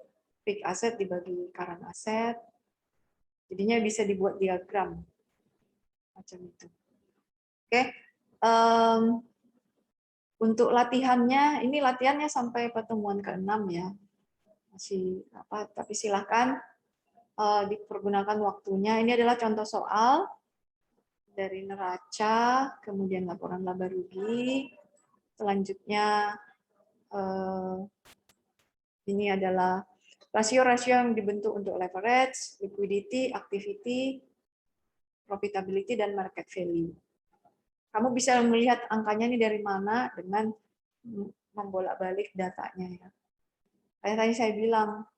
fixed asset dibagi current asset, jadinya bisa dibuat diagram macam itu. Oke, untuk latihannya, ini latihannya sampai pertemuan ke-6 ya, masih apa? Tapi silahkan dipergunakan waktunya. Ini adalah contoh soal dari neraca, kemudian laporan laba rugi, selanjutnya ini adalah rasio-rasio yang dibentuk untuk leverage, liquidity, activity, profitability, dan market value. Kamu bisa melihat angkanya ini dari mana dengan membolak-balik datanya. Ya. Kayak tadi saya bilang,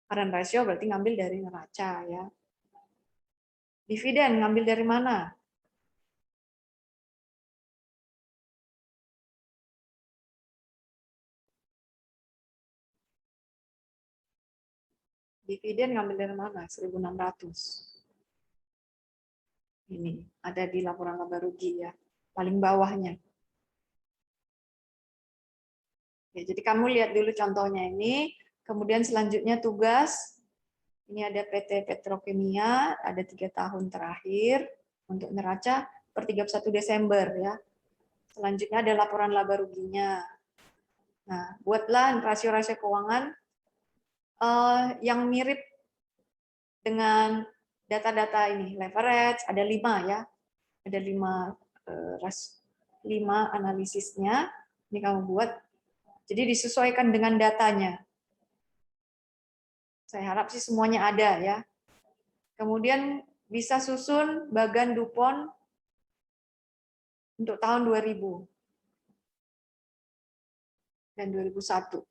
current ratio berarti ngambil dari neraca. Ya. Dividen ngambil dari mana? Dividen ngambil dari mana? 1.600. Ini ada di laporan laba rugi ya, paling bawahnya. Ya, jadi kamu lihat dulu contohnya ini, kemudian selanjutnya tugas, ini ada PT Petrokimia, ada 3 tahun terakhir untuk neraca per 31 Desember ya. Selanjutnya ada laporan laba ruginya. Nah, buatlah rasio-rasio keuangan yang mirip dengan data-data ini, leverage, ada 5 ya. Ada 5 analisisnya, ini kamu buat. Jadi disesuaikan dengan datanya. Saya harap sih semuanya ada ya. Kemudian bisa susun bagan DuPont untuk tahun 2000 dan 2001.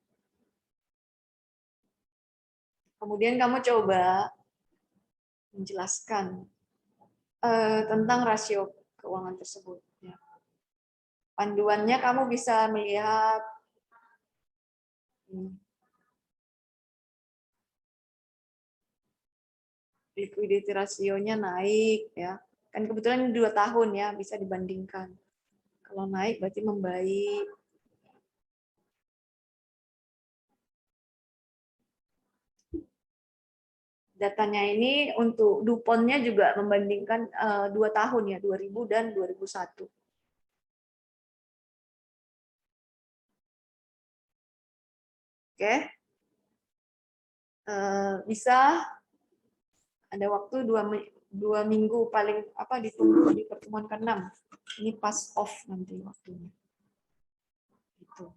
Kemudian kamu coba menjelaskan tentang rasio keuangan tersebut. Ya. Panduannya kamu bisa melihat liquidity rasionya naik ya. Kan kebetulan 2 tahun ya, bisa dibandingkan. Kalau naik berarti membaik. Datanya ini untuk DuPont-nya juga membandingkan 2 tahun ya, 2000 dan 2001. Oke. Bisa ada waktu 2 minggu paling ditunggu di pertemuan ke-6. Ini pass off nanti waktunya. Gitu.